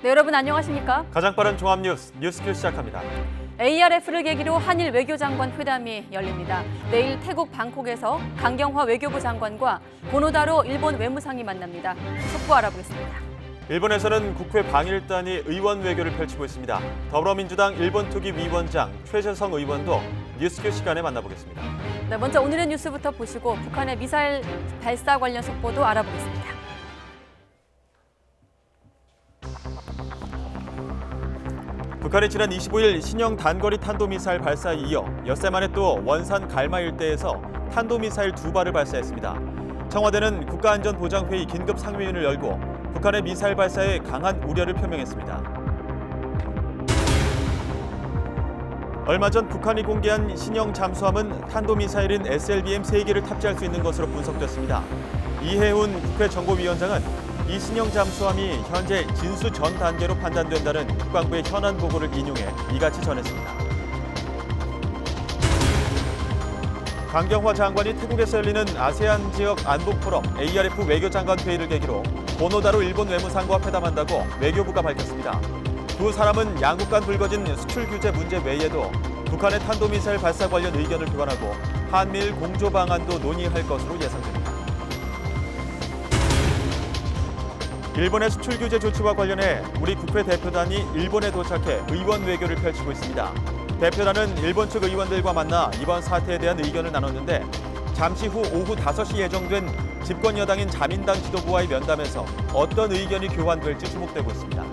네, 여러분 안녕하십니까? 가장 빠른 종합 뉴스큐 시작합니다. ARF를 계기로 한일 외교장관 회담이 열립니다. 내일 태국 방콕에서 강경화 외교부 장관과 고노다로 일본 외무상이 만납니다. 속보 알아보겠습니다. 일본에서는 국회 방일단이 의원 외교를 펼치고 있습니다. 더불어민주당 일본특위 위원장 최재성 의원도 뉴스큐 시간에 만나보겠습니다. 네, 먼저 오늘의 뉴스부터 보시고 북한의 미사일 발사 관련 속보도 알아보겠습니다. 북한이 지난 25일 신형 단거리 탄도미사일 발사에 이어 엿새 만에 또 원산 갈마 일대에서 탄도미사일 2발을 발사했습니다. 청와대는 국가안전보장회의 긴급 상임위원회를 열고 북한의 미사일 발사에 강한 우려를 표명했습니다. 얼마 전 북한이 공개한 신형 잠수함은 탄도미사일인 SLBM 3개를 탑재할 수 있는 것으로 분석됐습니다. 이해훈 국회 정보위원장은 이 신형 잠수함이 현재 진수 전 단계로 판단된다는 국방부의 현안 보고를 인용해 이같이 전했습니다. 강경화 장관이 태국에서 열리는 아세안 지역 안보 포럼 ARF 외교장관 회의를 계기로 고노다로 일본 외무상과 회담한다고 외교부가 밝혔습니다. 두 사람은 양국 간 불거진 수출 규제 문제 외에도 북한의 탄도미사일 발사 관련 의견을 교환하고 한미일 공조 방안도 논의할 것으로 예상됩니다. 일본의 수출 규제 조치와 관련해 우리 국회 대표단이 일본에 도착해 의원 외교를 펼치고 있습니다. 대표단은 일본 측 의원들과 만나 이번 사태에 대한 의견을 나눴는데 잠시 후 오후 5시 예정된 집권 여당인 자민당 지도부와의 면담에서 어떤 의견이 교환될지 주목되고 있습니다.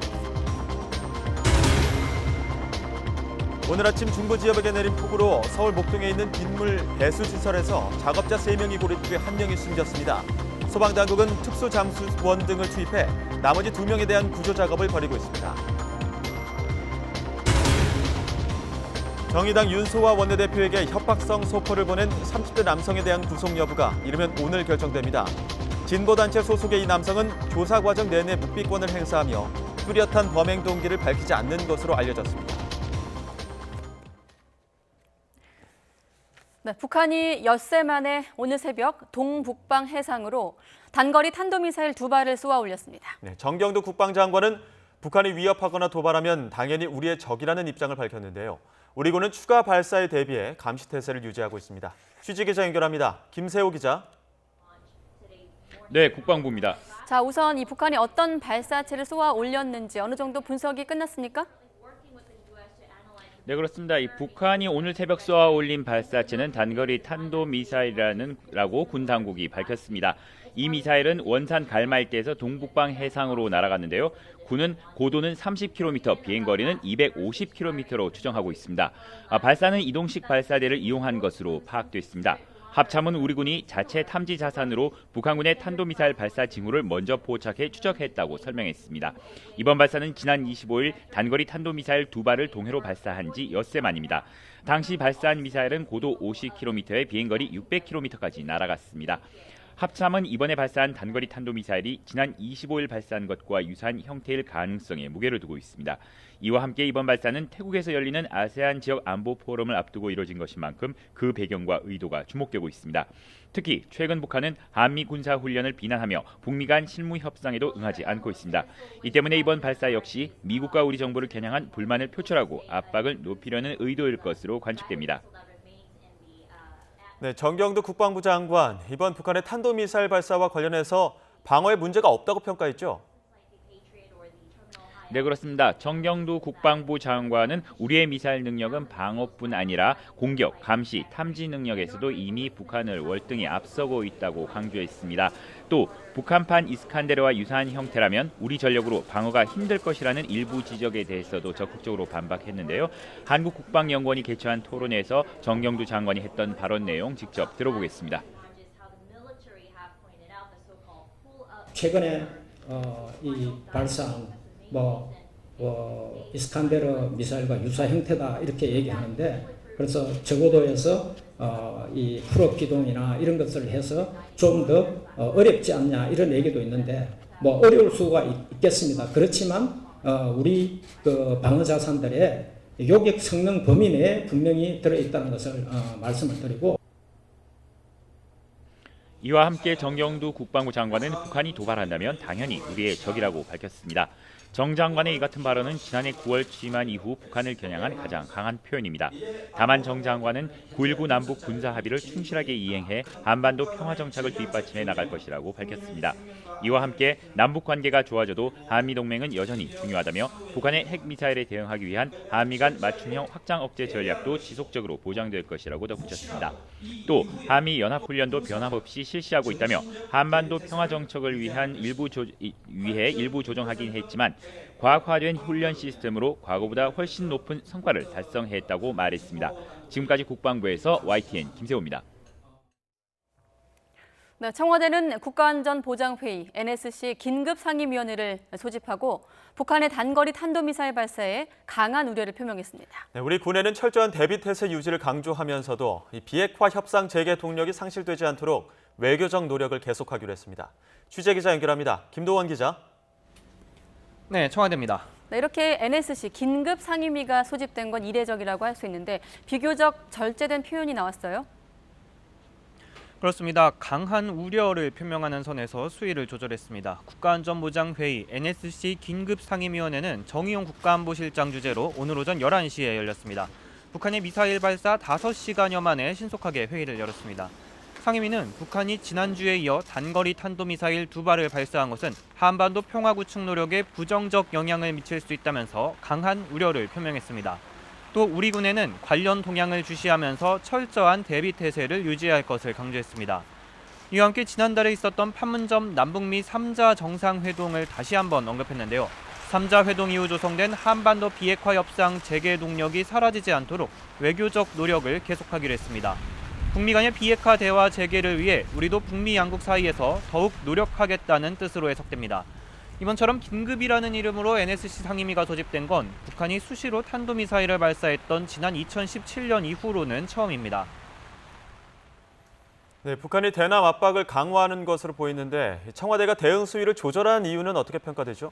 오늘 아침 중부 지역에 내린 폭우로 서울 목동에 있는 빗물 배수시설에서 작업자 3명이 고립돼 1명이 숨졌습니다. 소방당국은 특수잠수원 등을 투입해 나머지 2명에 대한 구조 작업을 벌이고 있습니다. 정의당 윤소아 원내대표에게 협박성 소포를 보낸 30대 남성에 대한 구속 여부가 이르면 오늘 결정됩니다. 진보단체 소속의 이 남성은 조사 과정 내내 묵비권을 행사하며 뚜렷한 범행 동기를 밝히지 않는 것으로 알려졌습니다. 네, 북한이 엿새 만에 오늘 새벽 동북방 해상으로 단거리 탄도미사일 2발을 쏘아 올렸습니다. 네, 정경도 국방장관은 북한이 위협하거나 도발하면 당연히 우리의 적이라는 입장을 밝혔는데요. 우리군은 추가 발사에 대비해 감시태세를 유지하고 있습니다. 취재기자 연결합니다. 김세호 기자. 네, 국방부입니다. 자, 우선 이 북한이 어떤 발사체를 쏘아 올렸는지 어느 정도 분석이 끝났습니까? 네, 그렇습니다. 이 북한이 오늘 새벽 쏘아 올린 발사체는 단거리 탄도미사일이라고 군 당국이 밝혔습니다. 이 미사일은 원산 갈마 일대에서 동북방 해상으로 날아갔는데요. 군은 고도는 30km, 비행거리는 250km로 추정하고 있습니다. 발사는 이동식 발사대를 이용한 것으로 파악됐습니다. 합참은 우리 군이 자체 탐지 자산으로 북한군의 탄도미사일 발사 징후를 먼저 포착해 추적했다고 설명했습니다. 이번 발사는 지난 25일 단거리 탄도미사일 2발을 동해로 발사한 지 엿새 만입니다. 당시 발사한 미사일은 고도 50km에 비행거리 600km까지 날아갔습니다. 합참은 이번에 발사한 단거리 탄도미사일이 지난 25일 발사한 것과 유사한 형태일 가능성에 무게를 두고 있습니다. 이와 함께 이번 발사는 태국에서 열리는 아세안 지역 안보 포럼을 앞두고 이뤄진 것인 만큼 그 배경과 의도가 주목되고 있습니다. 특히 최근 북한은 한미 군사 훈련을 비난하며 북미 간 실무 협상에도 응하지 않고 있습니다. 이 때문에 이번 발사 역시 미국과 우리 정부를 겨냥한 불만을 표출하고 압박을 높이려는 의도일 것으로 관측됩니다. 네, 정경도 국방부 장관, 이번 북한의 탄도미사일 발사와 관련해서 방어에 문제가 없다고 평가했죠? 네, 그렇습니다. 정경도 국방부 장관은 우리의 미사일 능력은 방어뿐 아니라 공격, 감시, 탐지 능력에서도 이미 북한을 월등히 앞서고 있다고 강조했습니다. 또 북한판 이스칸데르와 유사한 형태라면 우리 전력으로 방어가 힘들 것이라는 일부 지적에 대해서도 적극적으로 반박했는데요. 한국국방연구원이 개최한 토론회에서 정경도 장관이 했던 발언 내용 직접 들어보겠습니다. 최근에 이 발사한 이스칸데르 미사일과 유사 형태다 이렇게 얘기하는데, 그래서 저고도에서 이 풀업 기동이나 이런 것을 해서 좀 더 어렵지 않냐 이런 얘기도 있는데, 어려울 수가 있겠습니다. 그렇지만 우리 그 방어 자산들의 요격 성능 범위 내에 분명히 들어있다는 것을 말씀을 드리고. 이와 함께 정경두 국방부 장관은 북한이 도발한다면 당연히 우리의 적이라고 밝혔습니다. 정 장관의 이 같은 발언은 지난해 9월 취임한 이후 북한을 겨냥한 가장 강한 표현입니다. 다만 정 장관은 9.19 남북 군사 합의를 충실하게 이행해 한반도 평화 정착을 뒷받침해 나갈 것이라고 밝혔습니다. 이와 함께 남북 관계가 좋아져도 한미 동맹은 여전히 중요하다며 북한의 핵미사일에 대응하기 위한 한미 간 맞춤형 확장 억제 전략도 지속적으로 보장될 것이라고 덧붙였습니다. 또 한미 연합훈련도 변함없이 실시하고 있다며 한반도 평화 정착을 위해 일부 조정하긴 했지만 과학화된 훈련 시스템으로 과거보다 훨씬 높은 성과를 달성했다고 말했습니다. 지금까지 국방부에서 YTN 김세호입니다. 네, 청와대는 국가안전보장회의 NSC 긴급상임위원회를 소집하고 북한의 단거리 탄도미사일 발사에 강한 우려를 표명했습니다. 네, 우리 군에는 철저한 대비태세 유지를 강조하면서도 이 비핵화 협상 재개 동력이 상실되지 않도록 외교적 노력을 계속하기로 했습니다. 취재기자 연결합니다. 김도원 기자. 네, 청와대입니다. 네, 이렇게 NSC 긴급상임위가 소집된 건 이례적이라고 할 수 있는데 비교적 절제된 표현이 나왔어요. 그렇습니다. 강한 우려를 표명하는 선에서 수위를 조절했습니다. 국가안전보장회의 NSC 긴급상임위원회는 정의용 국가안보실장 주재로 오늘 오전 11시에 열렸습니다. 북한의 미사일 발사 5시간여 만에 신속하게 회의를 열었습니다. 상임위는 북한이 지난주에 이어 단거리 탄도미사일 2발을 발사한 것은 한반도 평화 구축 노력에 부정적 영향을 미칠 수 있다면서 강한 우려를 표명했습니다. 또 우리 군에는 관련 동향을 주시하면서 철저한 대비 태세를 유지할 것을 강조했습니다. 이와 함께 지난달에 있었던 판문점 남북미 3자 정상회동을 다시 한번 언급했는데요. 3자 회동 이후 조성된 한반도 비핵화 협상 재개 동력이 사라지지 않도록 외교적 노력을 계속하기로 했습니다. 북미 간의 비핵화 대화 재개를 위해 우리도 북미 양국 사이에서 더욱 노력하겠다는 뜻으로 해석됩니다. 이번처럼 긴급이라는 이름으로 NSC 상임위가 소집된 건 북한이 수시로 탄도미사일을 발사했던 지난 2017년 이후로는 처음입니다. 네, 북한이 대남 압박을 강화하는 것으로 보이는데 청와대가 대응 수위를 조절한 이유는 어떻게 평가되죠?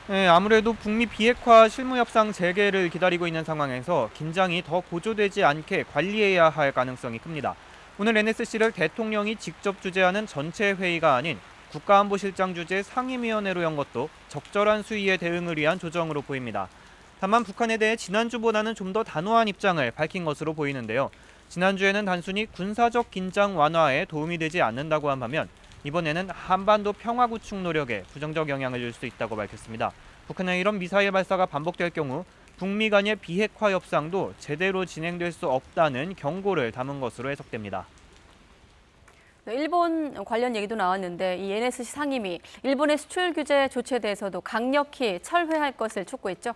네, 아무래도 북미 비핵화 실무협상 재개를 기다리고 있는 상황에서 긴장이 더 고조되지 않게 관리해야 할 가능성이 큽니다. 오늘 NSC를 대통령이 직접 주재하는 전체 회의가 아닌 국가안보실장 주재 상임위원회로 연 것도 적절한 수위의 대응을 위한 조정으로 보입니다. 다만 북한에 대해 지난주보다는 좀 더 단호한 입장을 밝힌 것으로 보이는데요. 지난주에는 단순히 군사적 긴장 완화에 도움이 되지 않는다고 한 반면 이번에는 한반도 평화 구축 노력에 부정적 영향을 줄 수 있다고 밝혔습니다. 북한의 이런 미사일 발사가 반복될 경우 북미 간의 비핵화 협상도 제대로 진행될 수 없다는 경고를 담은 것으로 해석됩니다. 네, 일본 관련 얘기도 나왔는데 이 NSC 상임위, 일본의 수출 규제 조치에 대해서도 강력히 철회할 것을 촉구했죠.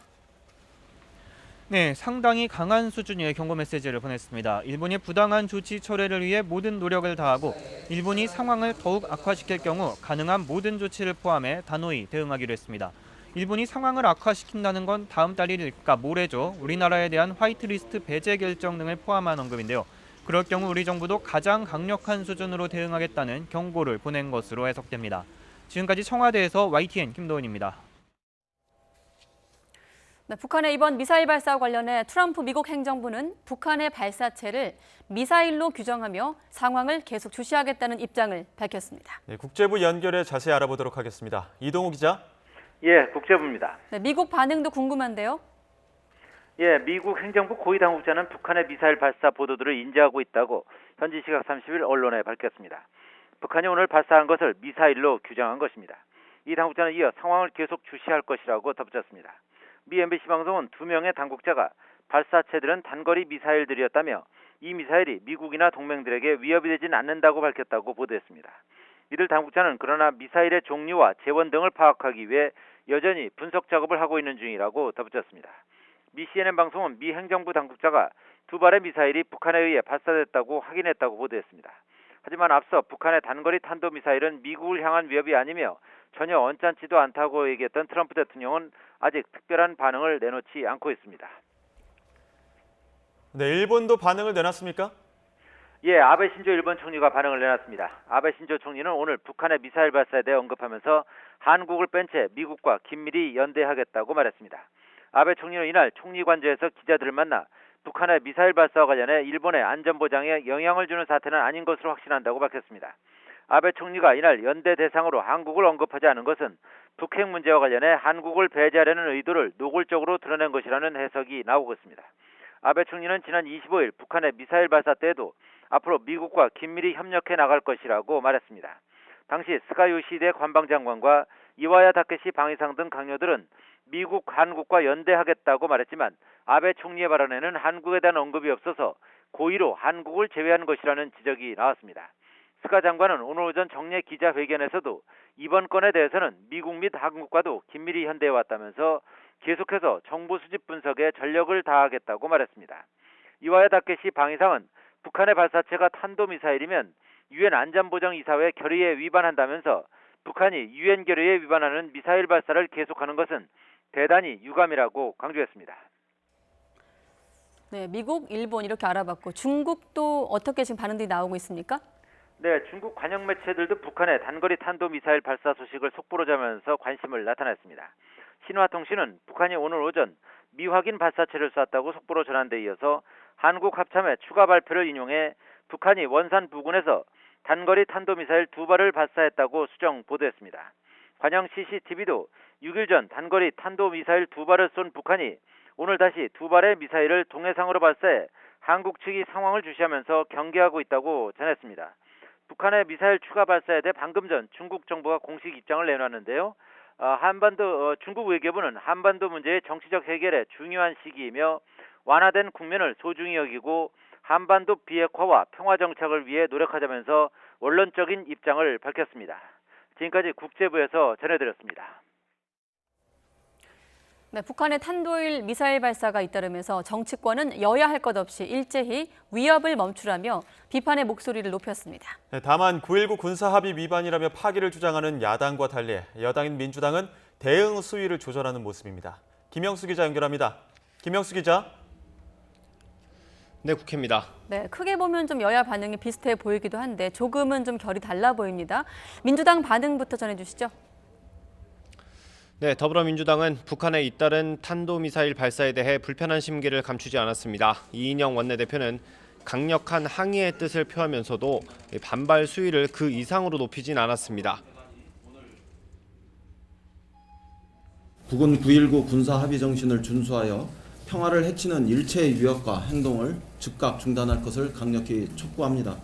네, 상당히 강한 수준의 경고 메시지를 보냈습니다. 일본이 부당한 조치 철회를 위해 모든 노력을 다하고 일본이 상황을 더욱 악화시킬 경우 가능한 모든 조치를 포함해 단호히 대응하기로 했습니다. 일본이 상황을 악화시킨다는 건 다음 달 1일, 그러니까 모레죠. 우리나라에 대한 화이트리스트 배제 결정 등을 포함한 언급인데요. 그럴 경우 우리 정부도 가장 강력한 수준으로 대응하겠다는 경고를 보낸 것으로 해석됩니다. 지금까지 청와대에서 YTN 김도훈입니다. 네, 북한의 이번 미사일 발사와 관련해 트럼프 미국 행정부는 북한의 발사체를 미사일로 규정하며 상황을 계속 주시하겠다는 입장을 밝혔습니다. 네, 국제부 연결해 자세히 알아보도록 하겠습니다. 이동우 기자. 예, 국제부입니다. 네, 미국 반응도 궁금한데요. 예, 미국 행정부 고위 당국자는 북한의 미사일 발사 보도들을 인지하고 있다고 현지 시각 30일 언론에 밝혔습니다. 북한이 오늘 발사한 것을 미사일로 규정한 것입니다. 이 당국자는 이어 상황을 계속 주시할 것이라고 덧붙였습니다. 미 MBC 방송은 2명의 당국자가 발사체들은 단거리 미사일들이었다며 이 미사일이 미국이나 동맹들에게 위협이 되진 않는다고 밝혔다고 보도했습니다. 이들 당국자는 그러나 미사일의 종류와 재원 등을 파악하기 위해 여전히 분석 작업을 하고 있는 중이라고 덧붙였습니다. 미 CNN 방송은 미 행정부 당국자가 2발의 미사일이 북한에 의해 발사됐다고 확인했다고 보도했습니다. 하지만 앞서 북한의 단거리 탄도미사일은 미국을 향한 위협이 아니며 전혀 언짢지도 않다고 얘기했던 트럼프 대통령은 아직 특별한 반응을 내놓지 않고 있습니다. 네, 일본도 반응을 내놨습니까? 예, 아베 신조 일본 총리가 반응을 내놨습니다. 아베 신조 총리는 오늘 북한의 미사일 발사에 대해 언급하면서 한국을 뺀 채 미국과 긴밀히 연대하겠다고 말했습니다. 아베 총리는 이날 총리 관저에서 기자들을 만나 북한의 미사일 발사와 관련해 일본의 안전보장에 영향을 주는 사태는 아닌 것으로 확신한다고 밝혔습니다. 아베 총리가 이날 연대 대상으로 한국을 언급하지 않은 것은 북핵 문제와 관련해 한국을 배제하려는 의도를 노골적으로 드러낸 것이라는 해석이 나오고 있습니다. 아베 총리는 지난 25일 북한의 미사일 발사 때에도 앞으로 미국과 긴밀히 협력해 나갈 것이라고 말했습니다. 당시 스가 요시히데 관방장관과 이와야 다케시 방위상 등 강요들은 미국, 한국과 연대하겠다고 말했지만 아베 총리의 발언에는 한국에 대한 언급이 없어서 고의로 한국을 제외한 것이라는 지적이 나왔습니다. 스가 장관은 오늘 오전 정례 기자회견에서도 이번 건에 대해서는 미국 및 한국과도 긴밀히 현대해 왔다면서 계속해서 정보 수집 분석에 전력을 다하겠다고 말했습니다. 이와야 다케시 방위상은 북한의 발사체가 탄도미사일이면 유엔 안전보장이사회 결의에 위반한다면서 북한이 유엔 결의에 위반하는 미사일 발사를 계속하는 것은 대단히 유감이라고 강조했습니다. 네, 미국, 일본 이렇게 알아봤고 중국도 어떻게 지금 반응들이 나오고 있습니까? 네, 중국 관영 매체들도 북한의 단거리 탄도미사일 발사 소식을 속보로 전하면서 관심을 나타냈습니다. 신화통신은 북한이 오늘 오전 미확인 발사체를 쐈다고 속보로 전한 데 이어서 한국 합참의 추가 발표를 인용해 북한이 원산 부근에서 단거리 탄도미사일 2발을 발사했다고 수정 보도했습니다. 관영 CCTV도 6일 전 단거리 탄도미사일 2발을 쏜 북한이 오늘 다시 2발의 미사일을 동해상으로 발사해 한국 측이 상황을 주시하면서 경계하고 있다고 전했습니다. 북한의 미사일 추가 발사에 대해 방금 전 중국 정부가 공식 입장을 내놨는데요. 중국 외교부는 한반도 문제의 정치적 해결에 중요한 시기이며 완화된 국면을 소중히 여기고 한반도 비핵화와 평화 정착을 위해 노력하자면서 원론적인 입장을 밝혔습니다. 지금까지 국제부에서 전해드렸습니다. 네, 북한의 탄도일 미사일 발사가 잇따르면서 정치권은 여야 할 것 없이 일제히 위협을 멈추라며 비판의 목소리를 높였습니다. 네, 다만 9.19 군사합의 위반이라며 파기를 주장하는 야당과 달리 여당인 민주당은 대응 수위를 조절하는 모습입니다. 김영수 기자 연결합니다. 김영수 기자. 네, 국회입니다. 네, 크게 보면 좀 여야 반응이 비슷해 보이기도 한데 조금은 좀 결이 달라 보입니다. 민주당 반응부터 전해주시죠. 네, 더불어민주당은 북한에 잇따른 탄도미사일 발사에 대해 불편한 심기를 감추지 않았습니다. 이인영 원내대표는 강력한 항의의 뜻을 표하면서도 반발 수위를 그 이상으로 높이진 않았습니다. 북은 9.19 군사합의 정신을 준수하여 평화를 해치는 일체의 위협과 행동을 즉각 중단할 것을 강력히 촉구합니다.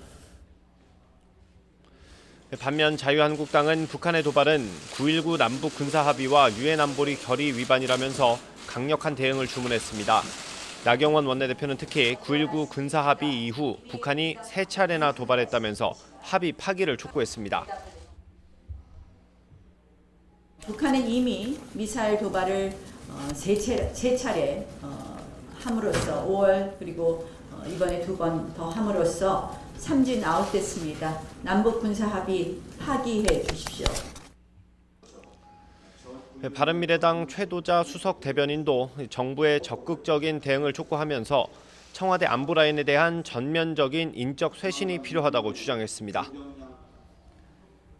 반면 자유한국당은 북한의 도발은 9.19 남북 군사합의와 유엔 안보리 결의 위반이라면서 강력한 대응을 주문했습니다. 나경원 원내대표는 특히 9.19 군사합의 이후 북한이 3차례나 도발했다면서 합의 파기를 촉구했습니다. 북한은 이미 미사일 도발을 세 차례 함으로써 5월 그리고 이번에 2번 더 함으로써 삼진 아웃됐습니다. 남북 군사 합의 파기해 주십시오. 바른미래당 최도자 수석 대변인도 정부의 적극적인 대응을 촉구하면서 청와대 안보 라인에 대한 전면적인 인적 쇄신이 필요하다고 주장했습니다.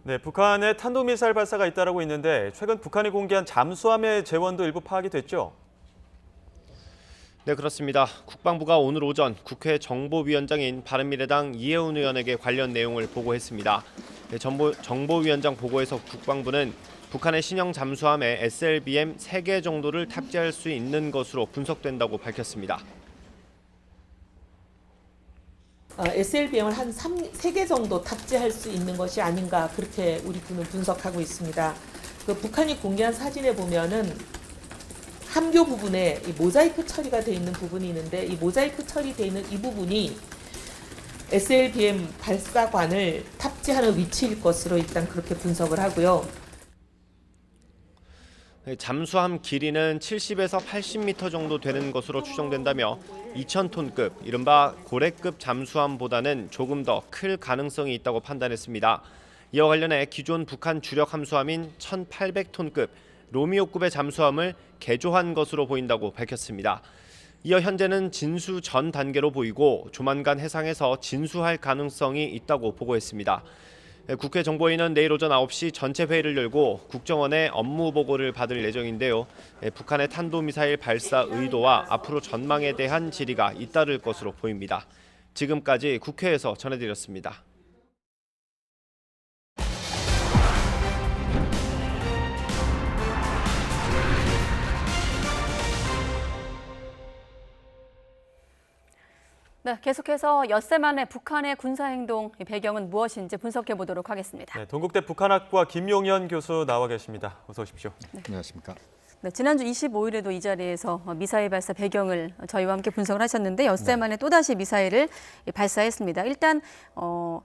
네, 북한의 탄도미사일 발사가 잇따르고 있는데 최근 북한이 공개한 잠수함의 재원도 일부 파악이 됐죠? 네, 그렇습니다. 국방부가 오늘 오전 국회 정보위원장인 바른미래당 이해운 의원에게 관련 내용을 보고했습니다. 정보위원장 보고에서 국방부는 북한의 신형 잠수함에 SLBM 3개 정도를 탑재할 수 있는 것으로 분석된다고 밝혔습니다. SLBM을 한 3개 정도 탑재할 수 있는 것이 아닌가 그렇게 우리 군은 분석하고 있습니다. 북한이 공개한 사진에 보면은 함교 부분에 이 모자이크 처리가 되어 있는 부분이 있는데 이 모자이크 처리되어 있는 이 부분이 SLBM 발사관을 탑재하는 위치일 것으로 일단 그렇게 분석을 하고요. 잠수함 길이는 70에서 80m 정도 되는 것으로 추정된다며 2,000톤급, 이른바 고래급 잠수함보다는 조금 더 클 가능성이 있다고 판단했습니다. 이와 관련해 기존 북한 주력 함수함인 1,800톤급 로미오급의 잠수함을 개조한 것으로 보인다고 밝혔습니다. 이어 현재는 진수 전 단계로 보이고 조만간 해상에서 진수할 가능성이 있다고 보고했습니다. 국회 정보위는 내일 오전 9시 전체 회의를 열고 국정원의 업무 보고를 받을 예정인데요. 북한의 탄도미사일 발사 의도와 앞으로 전망에 대한 질의가 잇따를 것으로 보입니다. 지금까지 국회에서 전해드렸습니다. 네, 계속해서 엿새 만에 북한의 군사행동 배경은 무엇인지 분석해 보도록 하겠습니다. 네, 동국대 북한학과 김용현 교수 나와 계십니다. 어서 오십시오. 네. 안녕하십니까. 네, 지난주 25일에도 이 자리에서 미사일 발사 배경을 저희와 함께 분석을 하셨는데 엿새 만에 또다시 미사일을 발사했습니다. 일단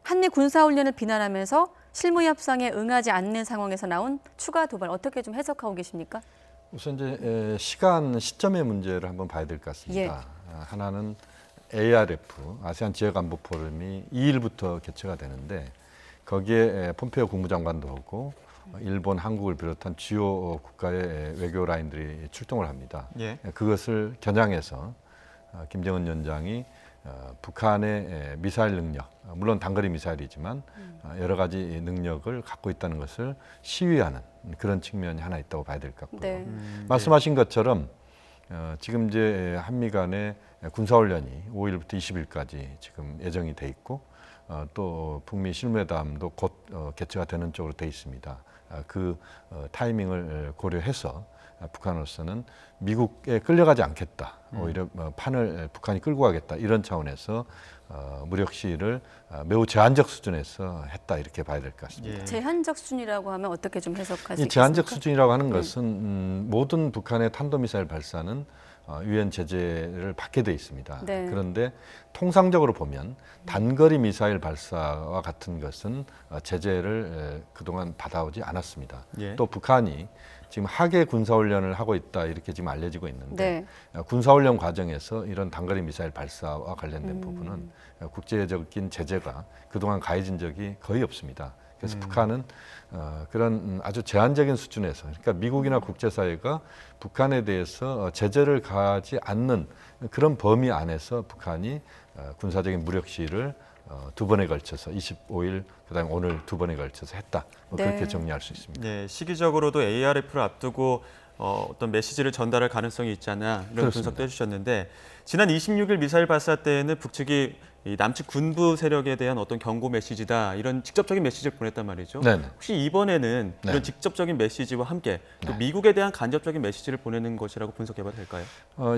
한미 군사훈련을 비난하면서 실무 협상에 응하지 않는 상황에서 나온 추가 도발 어떻게 좀 해석하고 계십니까? 우선 이제 시점의 문제를 한번 봐야 될 것 같습니다. 예. 하나는 ARF, 아세안 지역안보 포럼이 2일부터 개최가 되는데 거기에 폼페이오 국무장관도 오고 일본, 한국을 비롯한 주요 국가의 외교 라인들이 출동을 합니다. 예. 그것을 겨냥해서 김정은 위원장이 북한의 미사일 능력, 물론 단거리 미사일이지만 여러 가지 능력을 갖고 있다는 것을 시위하는 그런 측면이 하나 있다고 봐야 될 것 같고요. 네. 말씀하신 것처럼 지금 이제 한미 간의 군사훈련이 5일부터 20일까지 지금 예정이 돼 있고 또 북미 실무회담도 곧 개최가 되는 쪽으로 돼 있습니다. 그 타이밍을 고려해서 북한으로서는 미국에 끌려가지 않겠다. 오히려 판을 북한이 끌고 가겠다. 이런 차원에서 무력 시위를 매우 제한적 수준에서 했다. 이렇게 봐야 될 것 같습니다. 예. 제한적 수준이라고 하면 어떻게 좀 해석할 수 이 있습니까? 제한적 수준이라고 하는 것은 모든 북한의 탄도미사일 발사는 유엔 제재를 받게 돼 있습니다. 네. 그런데 통상적으로 보면 단거리 미사일 발사와 같은 것은 제재를 그동안 받아오지 않았습니다. 예. 또 북한이 지금 하계 군사훈련을 하고 있다 이렇게 지금 알려지고 있는데 네. 군사훈련 과정에서 이런 단거리 미사일 발사와 관련된 부분은 국제적인 제재가 그동안 가해진 적이 거의 없습니다. 그래서 북한은 그런 아주 제한적인 수준에서, 그러니까 미국이나 국제사회가 북한에 대해서 제재를 가하지 않는 그런 범위 안에서 북한이 군사적인 무력 시위를 두 번에 걸쳐서 25일, 그다음에 오늘 두 번에 걸쳐서 했다. 네. 그렇게 정리할 수 있습니다. 네, 시기적으로도 ARF를 앞두고 어떤 메시지를 전달할 가능성이 있지 않나 이런 그렇습니다. 분석도 해주셨는데 지난 26일 미사일 발사 때는 북측이 이 남측 군부 세력에 대한 어떤 경고 메시지다 이런 직접적인 메시지를 보냈단 말이죠. 네네. 혹시 이번에는 네. 이런 직접적인 메시지와 함께 또 미국에 대한 간접적인 메시지를 보내는 것이라고 분석해봐도 될까요?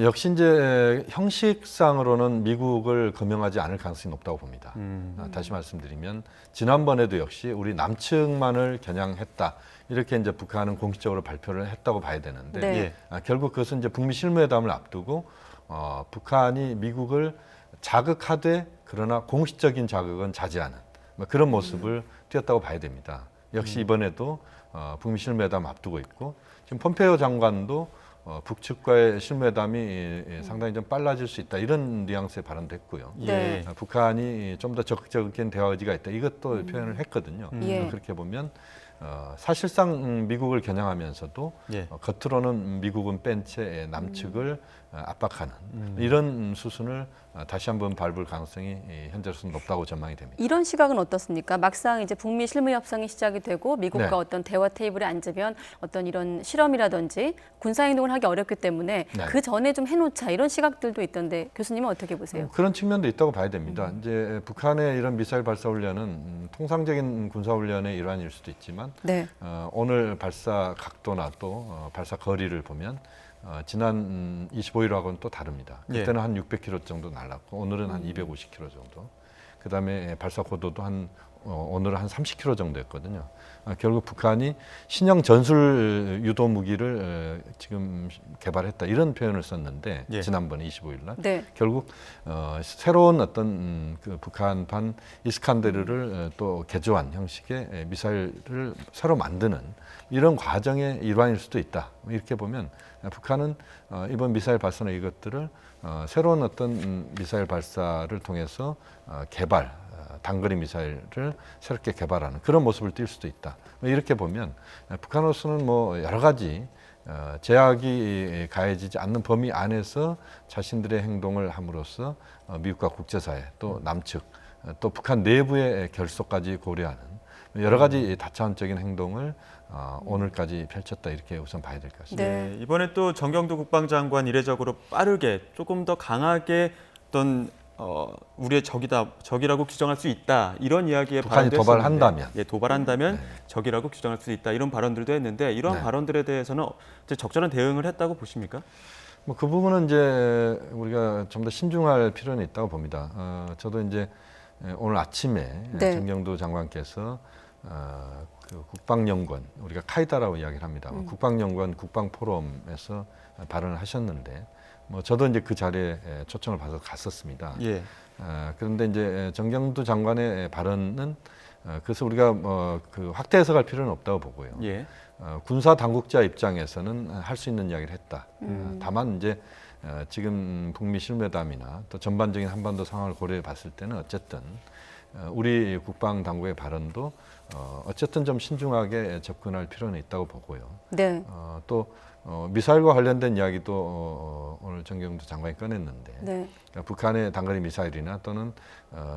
역시 이제 형식상으로는 미국을 거명하지 않을 가능성이 높다고 봅니다. 다시 말씀드리면 지난번에도 역시 우리 남측만을 겨냥했다. 이렇게 이제 북한은 공식적으로 발표를 했다고 봐야 되는데 네. 결국 그것은 이제 북미 실무회담을 앞두고 북한이 미국을 자극하되 그러나 공식적인 자극은 자제하는 그런 모습을 띄었다고 봐야 됩니다. 역시 이번에도 북미 실무회담 앞두고 있고 지금 폼페이오 장관도 북측과의 실무회담이 상당히 좀 빨라질 수 있다 이런 뉘앙스의 발언도 했고요. 네. 북한이 좀 더 적극적인 대화 의지가 있다 이것도 표현을 했거든요. 예. 그렇게 보면 사실상 미국을 겨냥하면서도 예. 겉으로는 미국은 뺀 채 남측을 압박하는 이런 수순을 다시 한번 밟을 가능성이 현재로서는 높다고 전망이 됩니다. 이런 시각은 어떻습니까? 막상 이제 북미 실무 협상이 시작이 되고 미국과 네. 어떤 대화 테이블에 앉으면 어떤 이런 실험이라든지 군사 행동을 하기 어렵기 때문에 네. 그 전에 좀 해놓자 이런 시각들도 있던데 교수님은 어떻게 보세요? 그런 측면도 있다고 봐야 됩니다. 이제 북한의 이런 미사일 발사 훈련은 통상적인 군사 훈련의 일환일 수도 있지만 네. 오늘 발사 각도나 또 발사 거리를 보면 지난 25일하고는 또 다릅니다. 그때는 한 600km 정도 날랐고 오늘은 한 250km 정도. 그다음에 발사 고도도 오늘은 한 30km 정도였거든요. 결국 북한이 신형 전술 유도 무기를 지금 개발했다 이런 표현을 썼는데 지난번에 25일 날 네. 결국 새로운 어떤 그 북한판 이스칸데르를 또 개조한 형식의 미사일을 새로 만드는 이런 과정의 일환일 수도 있다. 이렇게 보면 북한은 이번 미사일 발사나 이것들을 새로운 어떤 미사일 발사를 통해서 단거리 미사일을 새롭게 개발하는 그런 모습을 띌 수도 있다. 이렇게 보면 북한으로서는 뭐 여러 가지 제약이 가해지지 않는 범위 안에서 자신들의 행동을 함으로써 미국과 국제사회 또 남측 또 북한 내부의 결속까지 고려하는 여러 가지 다차원적인 행동을 오늘까지 펼쳤다 이렇게 우선 봐야 될 것 같습니다. 네. 이번에 또 정경도 국방장관 이례적으로 빠르게 조금 더 강하게 어떤 우리의 적이라고 규정할 수 있다 이런 이야기에 북한이 발언도 도발한다면. 했었는데, 예, 도발한다면 네. 적이라고 규정할 수 있다 이런 발언들도 했는데 이러한 네. 발언들에 대해서는 이제 적절한 대응을 했다고 보십니까? 뭐 그 부분은 이제 우리가 좀 더 신중할 필요는 있다고 봅니다. 저도 이제 오늘 아침에 네. 정경도 장관께서 그 국방연구원, 우리가 카이다라고 이야기를 합니다. 국방연구원 국방포럼에서 발언을 하셨는데, 뭐 저도 이제 그 자리에 초청을 받아서 갔었습니다. 예. 그런데 이제 정경도 장관의 발언은 그래서 우리가 그 확대 해석할 필요는 없다고 보고요. 예. 군사 당국자 입장에서는 할 수 있는 이야기를 했다. 다만 이제 지금 북미 실무회담이나 또 전반적인 한반도 상황을 고려해 봤을 때는 어쨌든 우리 국방 당국의 발언도 어쨌든 좀 신중하게 접근할 필요는 있다고 보고요. 네. 또 미사일과 관련된 이야기도 오늘 정경도 장관이 꺼냈는데, 네. 그러니까 북한의 단거리 미사일이나 또는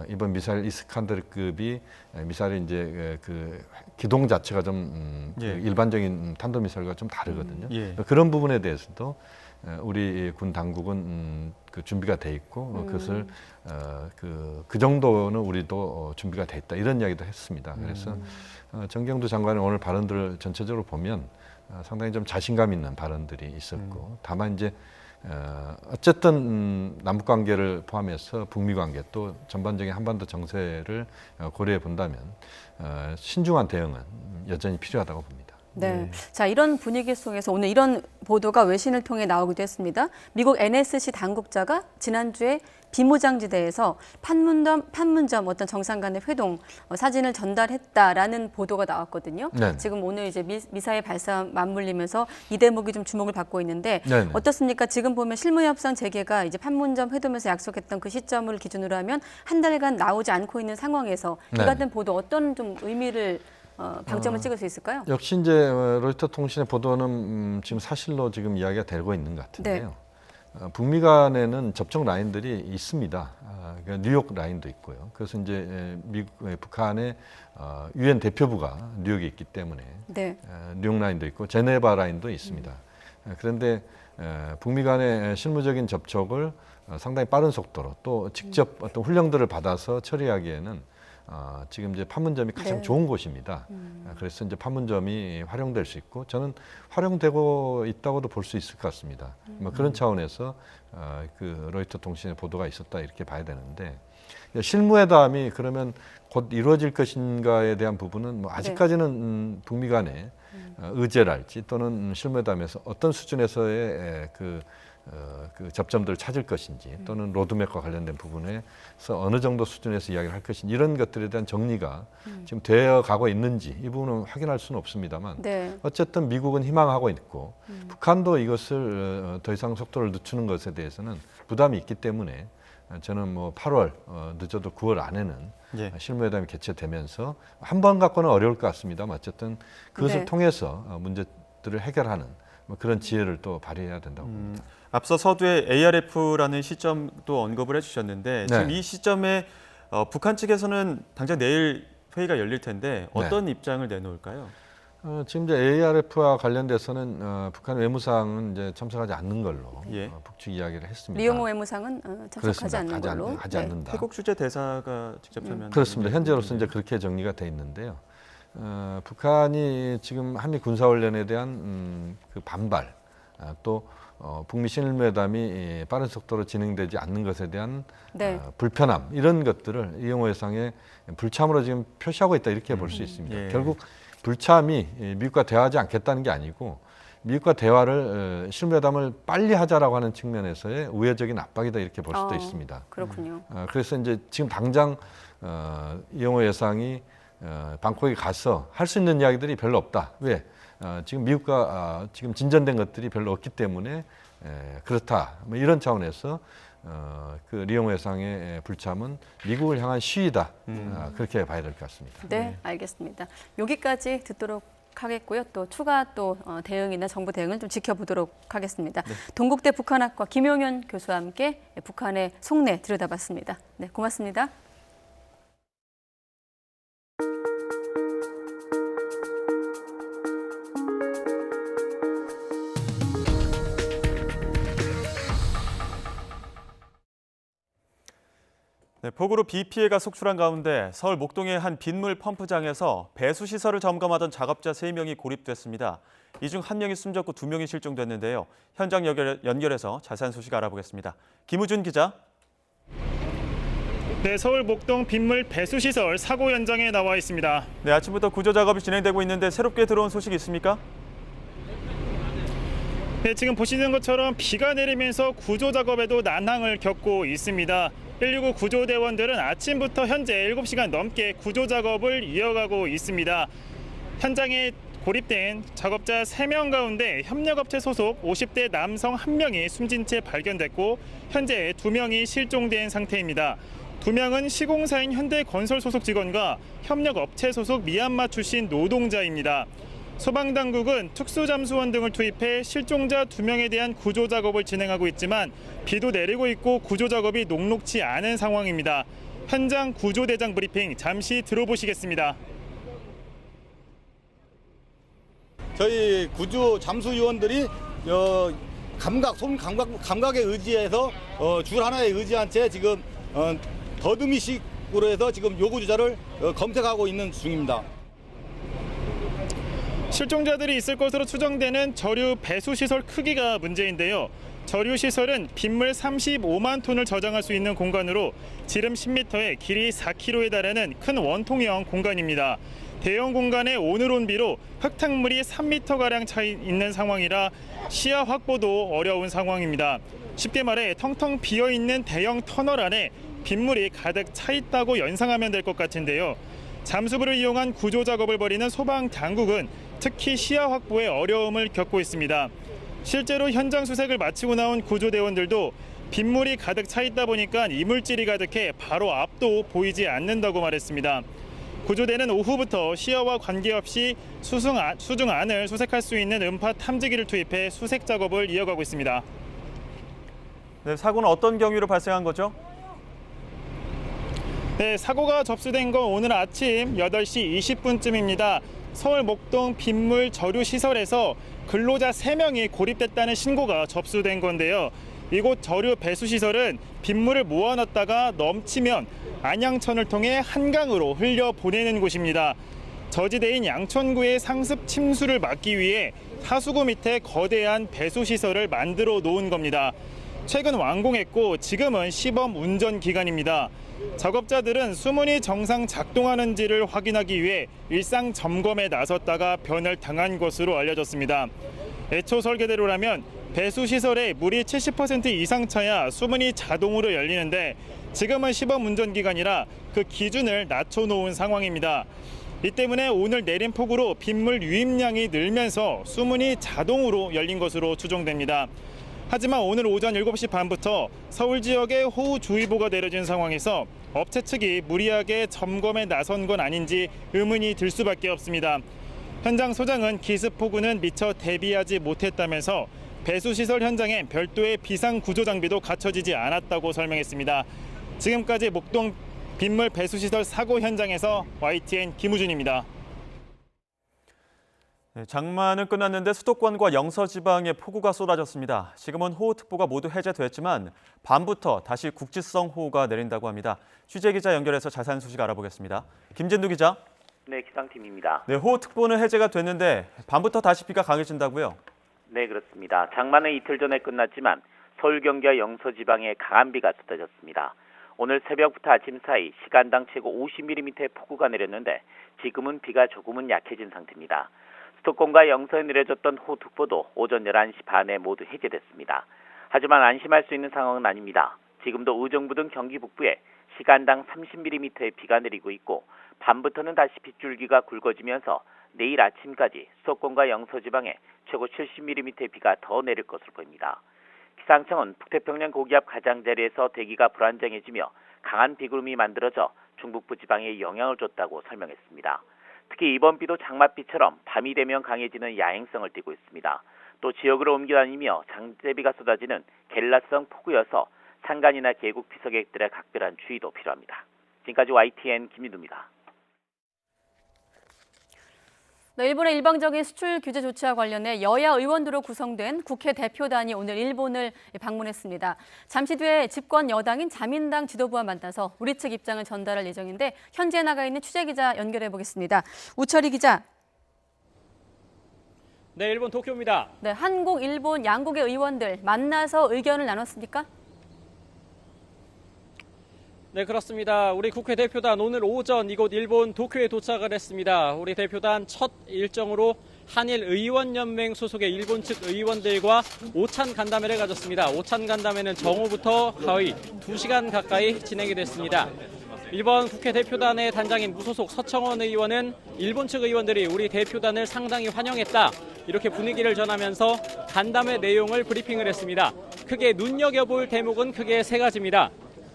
이번 미사일 이스칸데르급이 미사일이 이제 그 기동 자체가 좀 예. 그 일반적인 탄도 미사일과 좀 다르거든요. 예. 그런 부분에 대해서도 우리 군 당국은 그 준비가 돼 있고 그것을 그 정도는 우리도 준비가 돼 있다 이런 이야기도 했습니다. 그래서 정경도 장관의 오늘 발언들을 전체적으로 보면 상당히 좀 자신감 있는 발언들이 있었고, 다만 이제 어쨌든 남북 관계를 포함해서 북미 관계 또 전반적인 한반도 정세를 고려해 본다면 신중한 대응은 여전히 필요하다고 봅니다. 네. 자, 이런 분위기 속에서 오늘 이런 보도가 외신을 통해 나오기도 했습니다. 미국 NSC 당국자가 지난주에 비무장지대에서 판문점 어떤 정상 간의 회동 사진을 전달했다라는 보도가 나왔거든요. 네네. 지금 오늘 이제 미사일 발사 맞물리면서 이 대목이 좀 주목을 받고 있는데 네네. 어떻습니까? 지금 보면 실무협상 재개가 이제 판문점 회동에서 약속했던 그 시점을 기준으로 하면 한 달간 나오지 않고 있는 상황에서 이 네네. 같은 보도 어떤 좀 의미를 방점을 찍을 수 있을까요? 역시 이제 로이터 통신의 보도는 지금 사실로 지금 이야기가 되고 있는 것 같은데요. 북미 간에는 접촉 라인들이 있습니다. 그러니까 뉴욕 라인도 있고요. 그래서 이제 북한의 유엔 대표부가 뉴욕에 있기 때문에 네. 뉴욕 라인도 있고 제네바 라인도 있습니다. 그런데 북미 간의 실무적인 접촉을 상당히 빠른 속도로 또 직접 어떤 훈령들을 받아서 처리하기에는 지금 이제 판문점이 가장 네. 좋은 곳입니다. 그래서 이제 판문점이 활용될 수 있고 저는 활용되고 있다고도 볼 수 있을 것 같습니다. 뭐 그런 차원에서 그 로이터 통신의 보도가 있었다 이렇게 봐야 되는데, 실무회담이 그러면 곧 이루어질 것인가에 대한 부분은 뭐 아직까지는 북미 간의 의제랄지 또는 실무회담에서 어떤 수준에서의 그 접점들을 찾을 것인지 또는 로드맵과 관련된 부분에서 어느 정도 수준에서 이야기를 할 것인지 이런 것들에 대한 정리가 지금 되어 가고 있는지 이 부분은 확인할 수는 없습니다만 네. 어쨌든 미국은 희망하고 있고 북한도 이것을 더 이상 속도를 늦추는 것에 대해서는 부담이 있기 때문에 저는 뭐 8월 늦어도 9월 안에는 예. 실무회담이 개최되면서 한 번 갖고는 어려울 것 같습니다만 어쨌든 그것을 네. 통해서 문제들을 해결하는 뭐 그런 지혜를 또 발휘해야 된다고 봅니다. 앞서 서두에 ARF라는 시점도 언급을 해주셨는데 지금 네. 이 시점에 북한 측에서는 당장 내일 회의가 열릴 텐데 어떤 입장을 내놓을까요? 지금 이제 ARF와 관련돼서는 북한 외무상은 이제 참석하지 않는 걸로 예. 북측 이야기를 했습니다. 리용호 외무상은 참석하지 그렇습니다. 않는 걸로. 하지 않는다. 태국 주재 대사가 직접 참여한 그렇습니다. 현재로서 이제 그렇게 정리가 돼 있는데요. 북한이 지금 한미 군사훈련에 대한 그 반발, 또 북미 실무회담이 빠른 속도로 진행되지 않는 것에 대한 네. 불편함 이런 것들을 이용호 회상의 불참으로 지금 표시하고 있다 이렇게 볼 수 있습니다. 예. 결국 불참이 미국과 대화하지 않겠다는 게 아니고 미국과 대화를 실무회담을 빨리 하자라고 하는 측면에서의 우회적인 압박이다 이렇게 볼 수도 있습니다. 그렇군요. 그래서 이제 지금 당장 이용호 회상이 방콕에 가서 할 수 있는 이야기들이 별로 없다. 왜? 지금 미국과 지금 진전된 것들이 별로 없기 때문에 그렇다. 뭐 이런 차원에서 그 리용호 회상의 불참은 미국을 향한 시위다. 그렇게 봐야 될 것 같습니다. 네, 알겠습니다. 여기까지 듣도록 하겠고요. 또 추가 또 대응이나 정부 대응을 좀 지켜보도록 하겠습니다. 동국대 북한학과 김용현 교수와 함께 북한의 속내 들여다봤습니다. 네, 고맙습니다. 네, 폭우로 비 피해가 속출한 가운데 서울 목동의 한 빗물 펌프장에서 배수 시설을 점검하던 작업자 3명이 고립됐습니다. 이 중 1명이 숨졌고 2명이 실종됐는데요. 현장 연결해서 자세한 소식 알아보겠습니다. 김우준 기자. 네, 서울 목동 빗물 배수 시설 사고 현장에 나와 있습니다. 네, 아침부터 구조 작업이 진행되고 있는데 새롭게 들어온 소식 있습니까? 네, 지금 보시는 것처럼 비가 내리면서 구조 작업에도 난항을 겪고 있습니다. 119 구조대원들은 아침부터 현재 7시간 넘게 구조 작업을 이어가고 있습니다. 현장에 고립된 작업자 3명 가운데 협력업체 소속 50대 남성 1명이 숨진 채 발견됐고 현재 2명이 실종된 상태입니다. 2명은 시공사인 현대건설 소속 직원과 협력업체 소속 미얀마 출신 노동자입니다. 소방당국은 특수잠수원 등을 투입해 실종자 2명에 대한 구조 작업을 진행하고 있지만 비도 내리고 있고 구조 작업이 녹록지 않은 상황입니다. 현장 구조대장 브리핑 잠시 들어보시겠습니다. 저희 구조 잠수요원들이 감각에 의지해서 줄 하나에 의지한 채 지금 더듬이식으로 해서 지금 요구주자를 검색하고 있는 중입니다. 실종자들이 있을 것으로 추정되는 저류 배수시설 크기가 문제인데요. 저류시설은 빗물 35만 톤을 저장할 수 있는 공간으로 지름 10m에 길이 4km에 달하는 큰 원통형 공간입니다. 대형 공간에 오늘 온비로 흙탕물이 3m가량 차 있는 상황이라 시야 확보도 어려운 상황입니다. 쉽게 말해 텅텅 비어있는 대형 터널 안에 빗물이 가득 차 있다고 연상하면 될 것 같은데요. 잠수부를 이용한 구조 작업을 벌이는 소방 당국은 특히 시야 확보에 어려움을 겪고 있습니다. 실제로 현장 수색을 마치고 나온 구조대원들도 빗물이 가득 차 있다 보니까 이물질이 가득해 바로 앞도 보이지 않는다고 말했습니다. 구조대는 오후부터 시야와 관계없이 수중 안을 수색할 수 있는 음파 탐지기를 투입해 수색 작업을 이어가고 있습니다. 네, 사고는 어떤 경위로 발생한 거죠? 네, 사고가 접수된 건 오늘 아침 8시 20분쯤입니다. 서울 목동 빗물 저류 시설에서 근로자 3명이 고립됐다는 신고가 접수된 건데요. 이곳 저류 배수 시설은 빗물을 모아놨다가 넘치면 안양천을 통해 한강으로 흘려 보내는 곳입니다. 저지대인 양천구의 상습 침수를 막기 위해 하수구 밑에 거대한 배수 시설을 만들어 놓은 겁니다. 최근 완공했고 지금은 시범 운전 기간입니다. 작업자들은 수문이 정상 작동하는지를 확인하기 위해 일상 점검에 나섰다가 변을 당한 것으로 알려졌습니다. 애초 설계대로라면 배수 시설에 물이 70% 이상 차야 수문이 자동으로 열리는데 지금은 시범 운전 기간이라 그 기준을 낮춰놓은 상황입니다. 이 때문에 오늘 내린 폭우로 빗물 유입량이 늘면서 수문이 자동으로 열린 것으로 추정됩니다. 하지만 오늘 오전 7시 반부터 서울 지역에 호우주의보가 내려진 상황에서 업체 측이 무리하게 점검에 나선 건 아닌지 의문이 들 수밖에 없습니다. 현장 소장은 기습폭우는 미처 대비하지 못했다면서 배수시설 현장엔 별도의 비상구조 장비도 갖춰지지 않았다고 설명했습니다. 지금까지 목동 빗물 배수시설 사고 현장에서 YTN 김우준입니다. 네, 장마는 끝났는데 수도권과 영서지방에 폭우가 쏟아졌습니다. 지금은 호우특보가 모두 해제됐지만 밤부터 다시 국지성 호우가 내린다고 합니다. 취재기자 연결해서 자세한 소식 알아보겠습니다. 김진두 기자. 네, 기상팀입니다. 네, 호우특보는 해제가 됐는데 밤부터 다시 비가 강해진다고요? 네, 그렇습니다. 장마는 이틀 전에 끝났지만 서울, 경기와 영서지방에 강한 비가 쏟아졌습니다. 오늘 새벽부터 아침 사이 시간당 최고 50mm의 폭우가 내렸는데 지금은 비가 조금은 약해진 상태입니다. 수도권과 영서에 내려졌던 호우특보도 오전 11시 반에 모두 해제됐습니다. 하지만 안심할 수 있는 상황은 아닙니다. 지금도 의정부 등 경기 북부에 시간당 30mm의 비가 내리고 있고 밤부터는 다시 빗줄기가 굵어지면서 내일 아침까지 수도권과 영서지방에 최고 70mm의 비가 더 내릴 것으로 보입니다. 기상청은 북태평양 고기압 가장자리에서 대기가 불안정해지며 강한 비구름이 만들어져 중북부 지방에 영향을 줬다고 설명했습니다. 특히 이번 비도 장맛비처럼 밤이 되면 강해지는 야행성을 띠고 있습니다. 또 지역으로 옮겨다니며 장대비가 쏟아지는 겔라성 폭우여서 산간이나 계곡 피서객들의 각별한 주의도 필요합니다. 지금까지 YTN 김민두입니다. 네, 일본의 일방적인 수출 규제 조치와 관련해 여야 의원들로 구성된 국회 대표단이 오늘 일본을 방문했습니다. 잠시 뒤에 집권 여당인 자민당 지도부와 만나서 우리 측 입장을 전달할 예정인데 현지에 나가 있는 취재기자 연결해 보겠습니다. 우철희 기자. 네, 일본 도쿄입니다. 네, 한국, 일본 양국의 의원들 만나서 의견을 나눴습니까? 네, 그렇습니다. 우리 국회 대표단 오늘 오전 이곳 일본 도쿄에 도착을 했습니다. 우리 대표단 첫 일정으로 한일 의원연맹 소속의 일본 측 의원들과 오찬 간담회를 가졌습니다. 오찬 간담회는 정오부터 거의 2시간 가까이 진행이 됐습니다. 일본 국회 대표단의 단장인 무소속 서청원 의원은 일본 측 의원들이 우리 대표단을 상당히 환영했다. 이렇게 분위기를 전하면서 간담회 내용을 브리핑을 했습니다. 크게 눈여겨볼 대목은 크게 3가지입니다.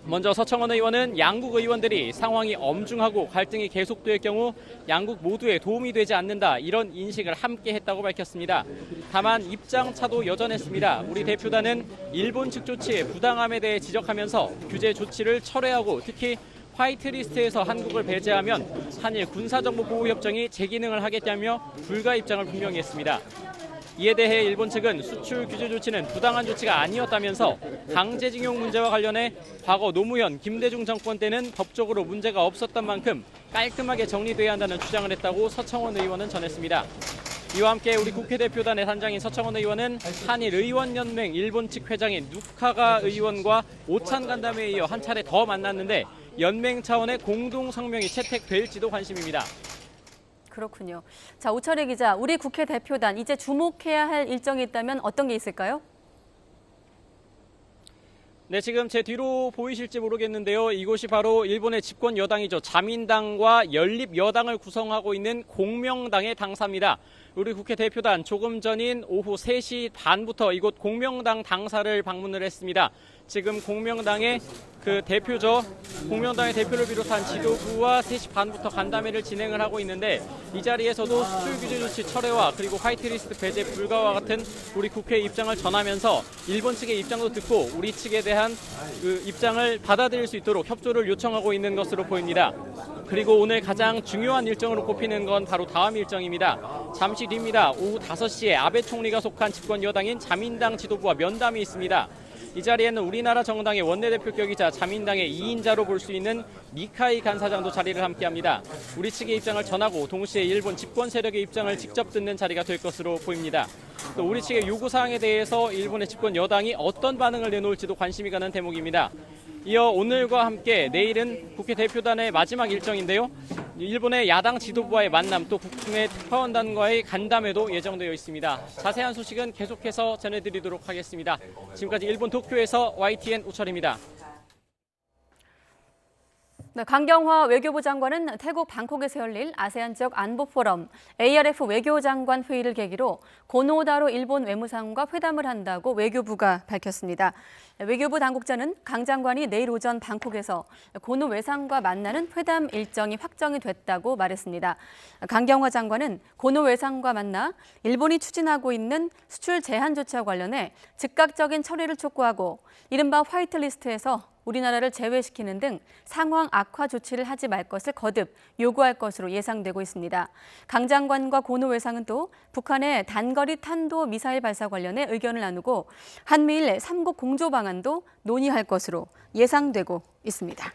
먼저 서청원 의원은 양국 의원들이 상황이 엄중하고 갈등이 계속될 경우 양국 모두에 도움이 되지 않는다, 이런 인식을 함께 했다고 밝혔습니다. 다만 입장 차도 여전했습니다. 우리 대표단은 일본 측 조치의 부당함에 대해 지적하면서 규제 조치를 철회하고 특히 화이트리스트에서 한국을 배제하면 한일 군사정보보호협정이 재기능을 하겠다며 불가 입장을 분명히 했습니다. 이에 대해 일본 측은 수출 규제 조치는 부당한 조치가 아니었다면서 강제징용 문제와 관련해 과거 노무현, 김대중 정권 때는 법적으로 문제가 없었던 만큼 깔끔하게 정리돼야 한다는 주장을 했다고 서청원 의원은 전했습니다. 이와 함께 우리 국회 대표단의 단장인 서청원 의원은 한일 의원연맹 일본 측 회장인 누카가 의원과 오찬 간담회에 이어 한 차례 더 만났는데 연맹 차원의 공동 성명이 채택될지도 관심입니다. 그렇군요. 자, 우철희 기자, 우리 국회 대표단 이제 주목해야 할 일정이 있다면 어떤 게 있을까요? 네, 지금 제 뒤로 보이실지 모르겠는데요. 이곳이 바로 일본의 집권 여당이죠. 자민당과 연립여당을 구성하고 있는 공명당의 당사입니다. 우리 국회 대표단 조금 전인 오후 3시 반부터 이곳 공명당 당사를 방문을 했습니다. 지금 공명당의 대표죠. 공명당의 대표를 비롯한 지도부와 3시 반부터 간담회를 진행을 하고 있는데 이 자리에서도 수출 규제 조치 철회와 그리고 화이트리스트 배제 불가와 같은 우리 국회의 입장을 전하면서 일본 측의 입장도 듣고 우리 측에 대한 입장을 받아들일 수 있도록 협조를 요청하고 있는 것으로 보입니다. 그리고 오늘 가장 중요한 일정으로 꼽히는 건 바로 다음 일정입니다. 잠시 뒤입니다. 오후 5시에 아베 총리가 속한 집권 여당인 자민당 지도부와 면담이 있습니다. 이 자리에는 우리나라 정당의 원내대표격이자 자민당의 2인자로 볼 수 있는 미카이 간사장도 자리를 함께합니다. 우리 측의 입장을 전하고 동시에 일본 집권 세력의 입장을 직접 듣는 자리가 될 것으로 보입니다. 또 우리 측의 요구사항에 대해서 일본의 집권 여당이 어떤 반응을 내놓을지도 관심이 가는 대목입니다. 이어 오늘과 함께 내일은 국회 대표단의 마지막 일정인데요. 일본의 야당 지도부와의 만남, 또 국내 특파원단과의 간담회도 예정되어 있습니다. 자세한 소식은 계속해서 전해드리도록 하겠습니다. 지금까지 일본 도쿄에서 YTN 우철입니다. 네, 강경화 외교부 장관은 태국 방콕에서 열릴 아세안 지역 안보 포럼 ARF 외교장관 회의를 계기로 고노다로 일본 외무상과 회담을 한다고 외교부가 밝혔습니다. 외교부 당국자는 강 장관이 내일 오전 방콕에서 고노 외상과 만나는 회담 일정이 확정이 됐다고 말했습니다. 강경화 장관은 고노 외상과 만나 일본이 추진하고 있는 수출 제한 조치와 관련해 즉각적인 처리를 촉구하고 이른바 화이트리스트에서 우리나라를 제외시키는 등 상황 악화 조치를 하지 말 것을 거듭 요구할 것으로 예상되고 있습니다. 강 장관과 고노 외상은 또 북한의 단거리 탄도 미사일 발사 관련해 의견을 나누고 한미일 3국 공조 방안도 논의할 것으로 예상되고 있습니다.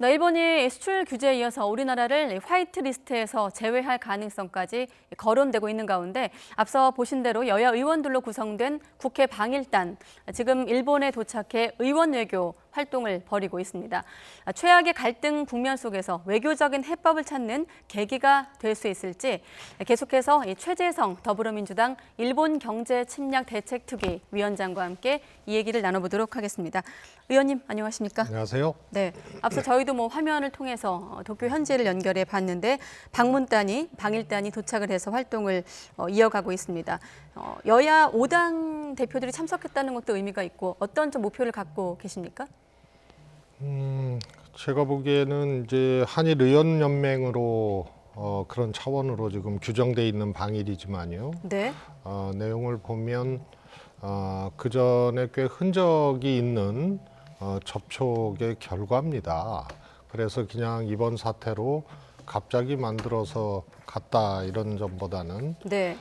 네, 일본이 수출 규제에 이어서 우리나라를 화이트리스트에서 제외할 가능성까지 거론되고 있는 가운데 앞서 보신 대로 여야 의원들로 구성된 국회 방일단, 지금 일본에 도착해 의원 외교 활동을 벌이고 있습니다. 최악의 갈등 국면 속에서 외교적인 해법을 찾는 계기가 될 수 있을지 계속해서 최재성 더불어민주당 일본 경제 침략 대책특위 위원장과 함께 이 얘기를 나눠보도록 하겠습니다. 의원님 안녕하십니까? 안녕하세요. 네, 앞서 저희도 화면을 통해서 도쿄 현지를 연결해 봤는데 방일단이 도착을 해서 활동을 이어가고 있습니다. 여야 5당 대표들이 참석했다는 것도 의미가 있고 어떤 좀 목표를 갖고 계십니까? 제가 보기에는 이제 한일 의원 연맹으로 그런 차원으로 지금 규정돼 있는 방일이지만요. 네. 내용을 보면 그 전에 꽤 흔적이 있는 접촉의 결과입니다. 그래서 그냥 이번 사태로 갑자기 만들어서 갔다 이런 점보다는 네.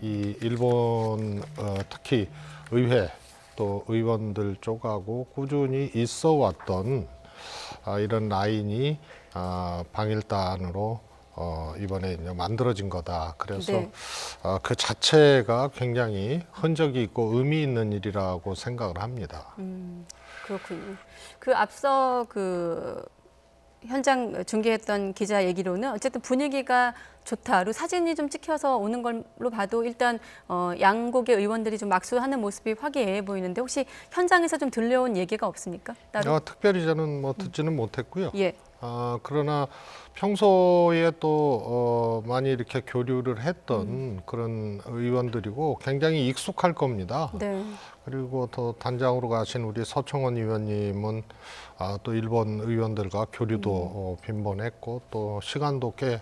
이 일본 특히 의회 또 의원들 쪽하고 꾸준히 있어 왔던 이런 라인이 방일단으로 이번에 이제 만들어진 거다. 그래서 네. 그 자체가 굉장히 흔적이 있고 의미 있는 일이라고 생각을 합니다. 그렇군요. 그 앞서 그 현장 중계했던 기자 얘기로는 어쨌든 분위기가 좋다. 그리고 사진이 좀 찍혀서 오는 걸로 봐도 일단 양국의 의원들이 좀 막수하는 모습이 화기애애 보이는데 혹시 현장에서 좀 들려온 얘기가 없습니까? 따로? 특별히 저는 뭐 듣지는 못했고요. 예. 그러나 평소에 또 많이 이렇게 교류를 했던 그런 의원들이고 굉장히 익숙할 겁니다. 네. 그리고 또 단장으로 가신 우리 서청원 의원님은 또 일본 의원들과 교류도 빈번했고 또 시간도 꽤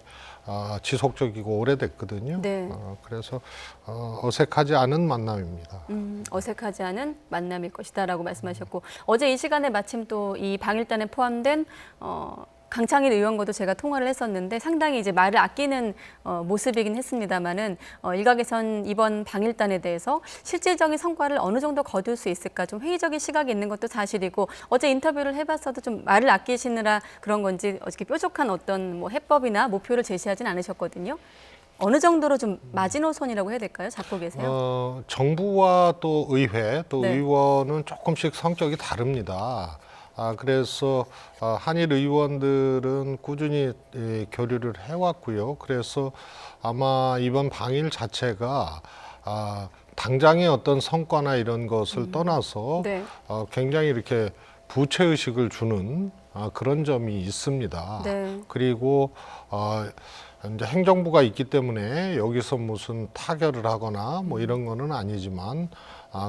지속적이고 오래됐거든요. 네. 그래서 어색하지 않은 만남입니다. 어색하지 않은 만남일 것이다라고 말씀하셨고 어제 이 시간에 마침 또 이 방일단에 포함된 강창일 의원과도 제가 통화를 했었는데 상당히 이제 말을 아끼는 모습이긴 했습니다만은 일각에선 이번 방일단에 대해서 실질적인 성과를 어느 정도 거둘 수 있을까 좀 회의적인 시각이 있는 것도 사실이고 어제 인터뷰를 해봤어도 좀 말을 아끼시느라 그런 건지 어떻게 뾰족한 어떤 뭐 해법이나 목표를 제시하진 않으셨거든요. 어느 정도로 좀 마지노선이라고 해야 될까요? 잡고 계세요? 정부와 또 의회 또 네. 의원은 조금씩 성격이 다릅니다. 그래서 한일 의원들은 꾸준히 교류를 해왔고요. 그래서 아마 이번 방일 자체가 당장의 어떤 성과나 이런 것을 떠나서 네. 굉장히 이렇게 부채의식을 주는 그런 점이 있습니다. 네. 그리고 이제 행정부가 있기 때문에 여기서 무슨 타결을 하거나 뭐 이런 거는 아니지만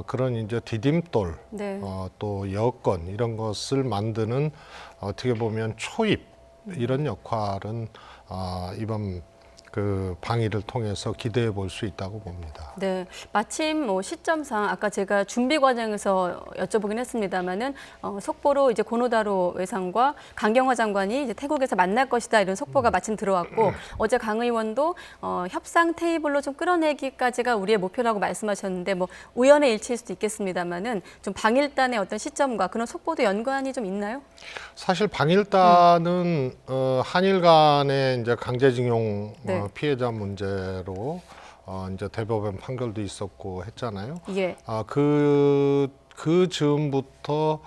그런 이제 디딤돌, 네. 또 여건 이런 것을 만드는 어떻게 보면 초입 이런 역할은 이번 그 방일을 통해서 기대해 볼 수 있다고 봅니다. 네, 마침 뭐 시점상 아까 제가 준비 과정에서 여쭤보긴 했습니다만은 속보로 이제 고노다로 외상과 강경화 장관이 이제 태국에서 만날 것이다 이런 속보가 마침 들어왔고 어제 강 의원도 협상 테이블로 좀 끌어내기까지가 우리의 목표라고 말씀하셨는데 뭐 우연의 일치일 수도 있겠습니다만은 좀 방일단의 어떤 시점과 그런 속보도 연관이 좀 있나요? 사실 방일단은 한일 간의 이제 강제징용 네. 피해자 문제로 이제 대법원 판결도 있었고 했잖아요. 예. 그 즈음부터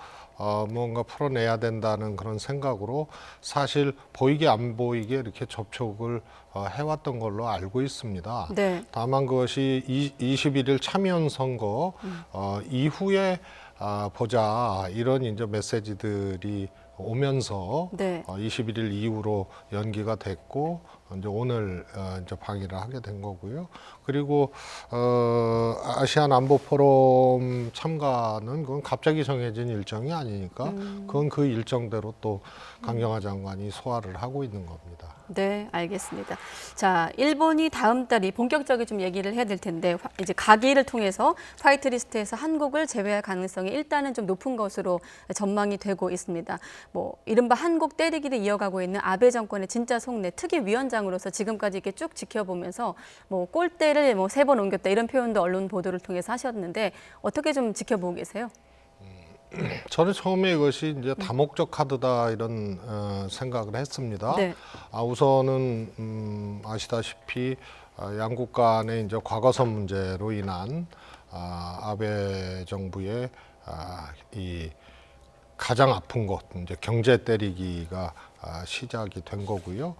뭔가 풀어내야 된다는 그런 생각으로 사실 보이게 안 보이게 이렇게 접촉을 해왔던 걸로 알고 있습니다. 네. 다만 그것이 21일 참여연 선거 이후에 보자 이런 이제 메시지들이 오면서 네. 21일 이후로 연기가 됐고 이제 오늘 이제 방일을 하게 된 거고요. 그리고 아시안 안보 포럼 참가는 그건 갑자기 정해진 일정이 아니니까 그건 그 일정대로 또 강경화 장관이 소화를 하고 있는 겁니다. 네, 알겠습니다. 자, 일본이 다음 달이 본격적인 좀 얘기를 해야 될 텐데 이제 가기를 통해서 화이트리스트에서 한국을 제외할 가능성이 일단은 좀 높은 것으로 전망이 되고 있습니다. 뭐 이른바 한국 때리기를 이어가고 있는 아베 정권의 진짜 속내 특위위원장으로서 지금까지 이렇게 쭉 지켜보면서 뭐 꼴대를 뭐 3번 옮겼다 이런 표현도 언론 보도를 통해서 하셨는데 어떻게 좀 지켜보고 계세요? 저는 처음에 이것이 이제 다목적 카드다 이런 생각을 했습니다. 네. 우선은 아시다시피 양국 간의 이제 과거선 문제로 인한 아베 정부의 이 가장 아픈 것 이제 경제 때리기가 시작이 된 거고요.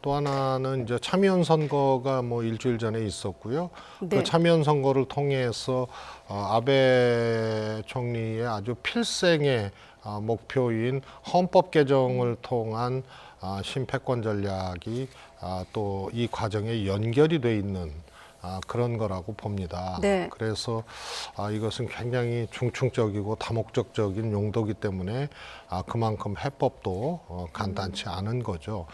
또 하나는 이제 참여연 선거가 뭐 일주일 전에 있었고요. 네. 그 참여연 선거를 통해서 아베 총리의 아주 필생의 목표인 헌법 개정을 통한 심패권 전략이 또 이 과정에 연결이 돼 있는 그런 거라고 봅니다. 네. 그래서 이것은 굉장히 중충적이고 다목적적인 용도이기 때문에 그만큼 해법도 간단치 않은 거죠.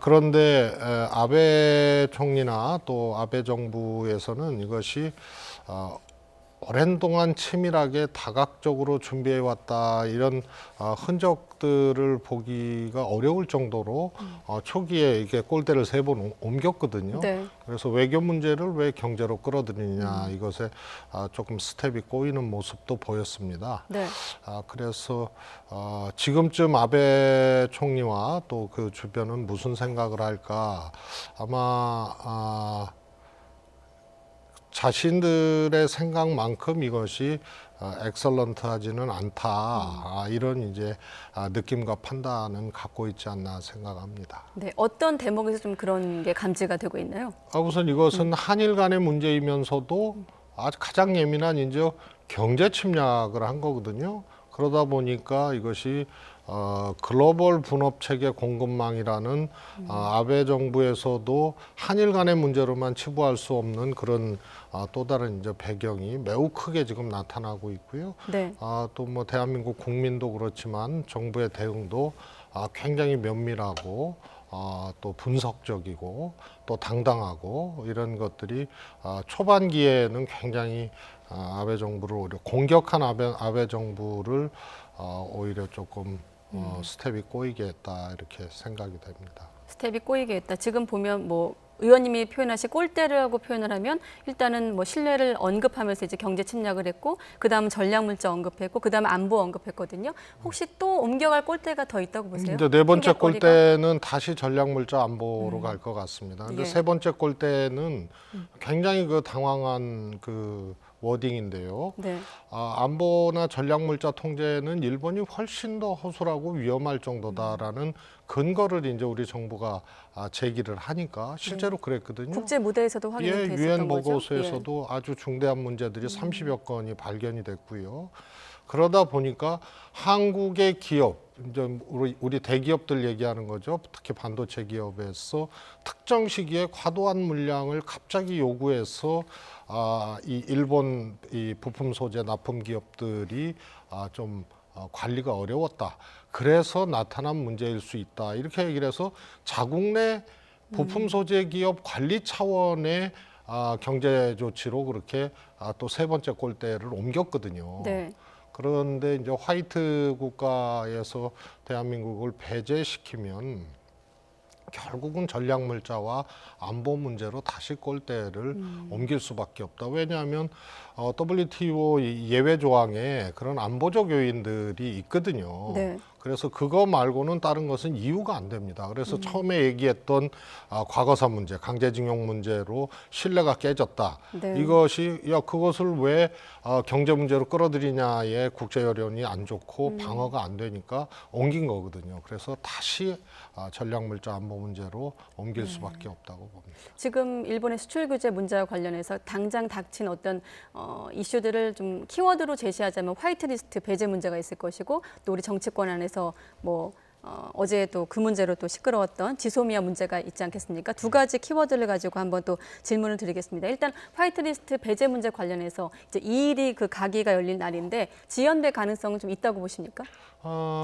그런데 아베 총리나 또 아베 정부에서는 이것이 오랜 동안 치밀하게 다각적으로 준비해 왔다 이런 흔적들을 보기가 어려울 정도로 초기에 이게 꼴대를 3번 옮겼거든요. 네. 그래서 외교 문제를 왜 경제로 끌어들이느냐 이것에 조금 스텝이 꼬이는 모습도 보였습니다. 네. 그래서 지금쯤 아베 총리와 또 그 주변은 무슨 생각을 할까 아마 자신들의 생각만큼 이것이 엑설런트하지는 않다 이런 이제 느낌과 판단은 갖고 있지 않나 생각합니다. 네, 어떤 대목에서 좀 그런 게 감지가 되고 있나요? 우선 이것은 한일 간의 문제이면서도 아주 가장 예민한 이제 경제 침략을 한 거거든요. 그러다 보니까 이것이 글로벌 분업 체계 공급망이라는 아베 정부에서도 한일 간의 문제로만 치부할 수 없는 그런 또 다른 이제 배경이 매우 크게 지금 나타나고 있고요. 네. 또 뭐 대한민국 국민도 그렇지만 정부의 대응도 굉장히 면밀하고 또 분석적이고 또 당당하고 이런 것들이 초반기에는 굉장히 아베 정부를 오히려 공격한 아베 정부를 오히려 조금 스텝이 꼬이게 했다 이렇게 생각이 됩니다. 스텝이 꼬이게 했다. 지금 보면 뭐 의원님이 표현하신 꼴대라고 표현을 하면 일단은 뭐 신뢰를 언급하면서 이제 경제 침략을 했고 그다음 전략물자 언급했고 그다음 안보 언급했거든요. 혹시 또 옮겨갈 꼴대가 더 있다고 보세요? 이제 네 번째 꼴대는 다시 전략물자 안보로 갈 것 같습니다. 근데 예. 세 번째 꼴대는 굉장히 그 당황한 그 워딩인데요. 네. 안보나 전략물자 통제는 일본이 훨씬 더 허술하고 위험할 정도다라는 근거를 이제 우리 정부가 제기를 하니까 실제로 그랬거든요. 국제 무대에서도 확인이 됐었던 유엔 거죠. 보고서에서도 아주 중대한 문제들이 30여 건이 발견이 됐고요. 그러다 보니까 한국의 기업, 이제 우리 대기업들 얘기하는 거죠. 특히 반도체 기업에서 특정 시기에 과도한 물량을 갑자기 요구해서 이 일본 이 부품 소재 납품 기업들이 좀 관리가 어려웠다. 그래서 나타난 문제일 수 있다. 이렇게 얘기를 해서 자국 내 부품 소재 기업 관리 차원의 경제 조치로 그렇게 또 세 번째 꼴대를 옮겼거든요. 네. 그런데 이제 화이트 국가에서 대한민국을 배제시키면 결국은 전략물자와 안보 문제로 다시 꼴대를 옮길 수밖에 없다. 왜냐하면 WTO 예외 조항에 그런 안보적 요인들이 있거든요. 네. 그래서 그거 말고는 다른 것은 이유가 안 됩니다. 그래서 처음에 얘기했던 과거사 문제, 강제징용 문제로 신뢰가 깨졌다. 네. 이것이 그것을 왜 경제 문제로 끌어들이냐에 국제 여론이 안 좋고 방어가 안 되니까 옮긴 거거든요. 그래서 다시 전략물자 안보 문제로 옮길 수밖에 없다고 봅니다. 지금 일본의 수출 규제 문제와 관련해서 당장 닥친 어떤 이슈들을 좀 키워드로 제시하자면 화이트리스트 배제 문제가 있을 것이고 또 우리 정치권 안에서 뭐 어제도 그 문제로 또 시끄러웠던 지소미아 문제가 있지 않겠습니까? 두 가지 키워드를 가지고 한번 또 질문을 드리겠습니다. 일단 화이트리스트 배제 문제 관련해서 이제 2일이 그 가기가 열릴 날인데 지연될 가능성은 좀 있다고 보십니까?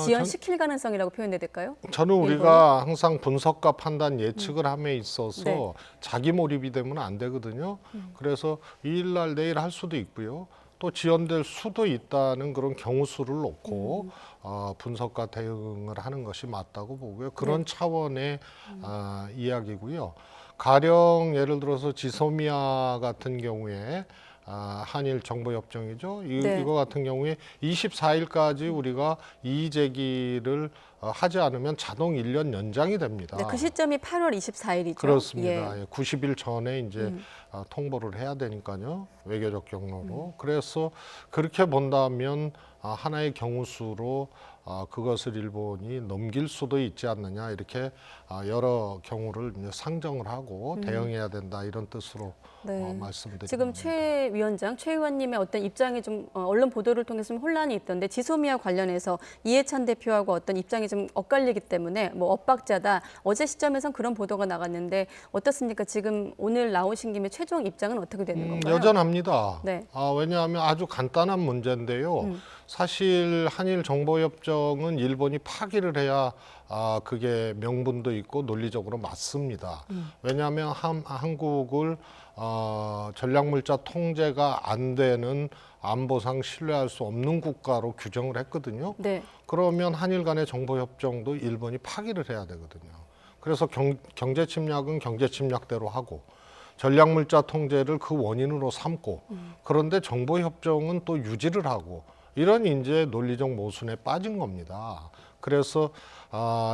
지연시킬 가능성이라고 표현해야 될까요? 저는 우리가 항상 분석과 판단 예측을 함에 있어서 네. 자기 몰입이 되면 안 되거든요. 그래서 2일 날 내일 할 수도 있고요. 또 지연될 수도 있다는 그런 경우수를 놓고 분석과 대응을 하는 것이 맞다고 보고요. 그런 차원의 이야기고요. 가령 예를 들어서 지소미아 같은 경우에 한일 정보협정이죠. 네. 이거 같은 경우에 24일까지 우리가 이의 제기를 하지 않으면 자동 1년 연장이 됩니다. 네, 그 시점이 8월 24일이죠. 그렇습니다. 예. 90일 전에 이제 통보를 해야 되니까요. 외교적 경로로. 그래서 그렇게 본다면 하나의 경우수로 그것을 일본이 넘길 수도 있지 않느냐 이렇게 여러 경우를 이제 상정을 하고 대응해야 된다 이런 뜻으로 네. 말씀드립니다. 지금 최 위원장, 최 의원님의 어떤 입장이 좀 언론 보도를 통해서 좀 혼란이 있던데 지소미아 관련해서 이해찬 대표하고 어떤 입장이 좀 엇갈리기 때문에 뭐 엇박자다. 어제 시점에선 그런 보도가 나갔는데 어떻습니까? 지금 오늘 나오신 김에 최종 입장은 어떻게 되는 건가요? 여전합니다. 네. 왜냐하면 아주 간단한 문제인데요. 사실 한일 정보협정은 일본이 파기를 해야 그게 명분도 있고 논리적으로 맞습니다. 왜냐하면 한국을 전략물자 통제가 안 되는 안보상 신뢰할 수 없는 국가로 규정을 했거든요. 네. 그러면 한일 간의 정보협정도 일본이 파기를 해야 되거든요. 그래서 경제 침략은 경제 침략대로 하고 전략물자 통제를 그 원인으로 삼고 그런데 정보협정은 또 유지를 하고 이런 이제 논리적 모순에 빠진 겁니다. 그래서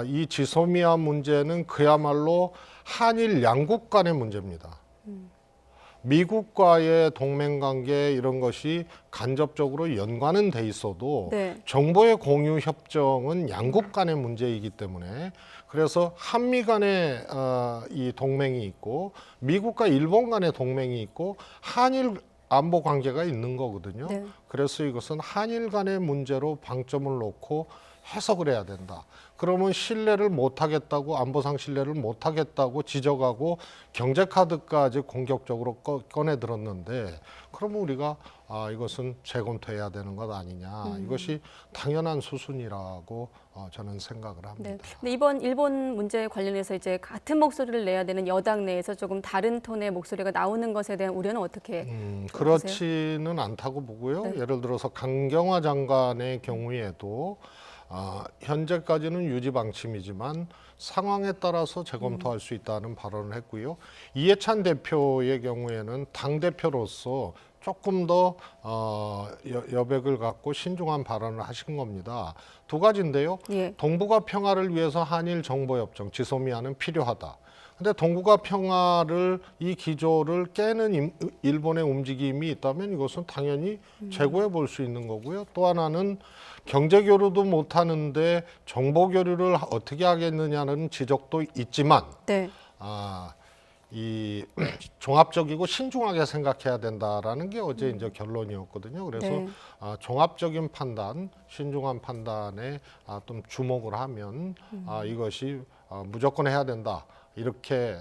이 지소미아 문제는 그야말로 한일 양국 간의 문제입니다. 미국과의 동맹관계 이런 것이 간접적으로 연관은 돼 있어도 네. 정보의 공유 협정은 양국 간의 문제이기 때문에 그래서 한미 간의 이 동맹이 있고 미국과 일본 간의 동맹이 있고 한일 안보 관계가 있는 거거든요. 네. 그래서 이것은 한일 간의 문제로 방점을 놓고 해석을 해야 된다. 그러면 신뢰를 못하겠다고 안보상 신뢰를 못하겠다고 지적하고 경제 카드까지 공격적으로 꺼내 들었는데 그러면 우리가 이것은 재검토해야 되는 것 아니냐. 이것이 당연한 수순이라고 저는 생각을 합니다. 네. 근데 이번 일본 문제에 관련해서 이제 같은 목소리를 내야 되는 여당 내에서 조금 다른 톤의 목소리가 나오는 것에 대한 우려는 어떻게 보세요? 그렇지는 않다고 보고요. 네. 예를 들어서 강경화 장관의 경우에도 현재까지는 유지 방침이지만 상황에 따라서 재검토할 수 있다는 발언을 했고요. 이해찬 대표의 경우에는 당대표로서 조금 더 여백을 갖고 신중한 발언을 하신 겁니다. 두 가지인데요. 예. 동북아 평화를 위해서 한일 정보협정 지소미아는 필요하다. 근데 동북아 평화를 이 기조를 깨는 일본의 움직임이 있다면 이것은 당연히 재고해 볼 수 있는 거고요. 또 하나는 경제 교류도 못 하는데 정보 교류를 어떻게 하겠느냐는 지적도 있지만 네. 이 종합적이고 신중하게 생각해야 된다라는 게 어제 이제 결론이었거든요. 그래서 네. 종합적인 판단, 신중한 판단에 좀 주목을 하면 이것이 무조건 해야 된다. 이렇게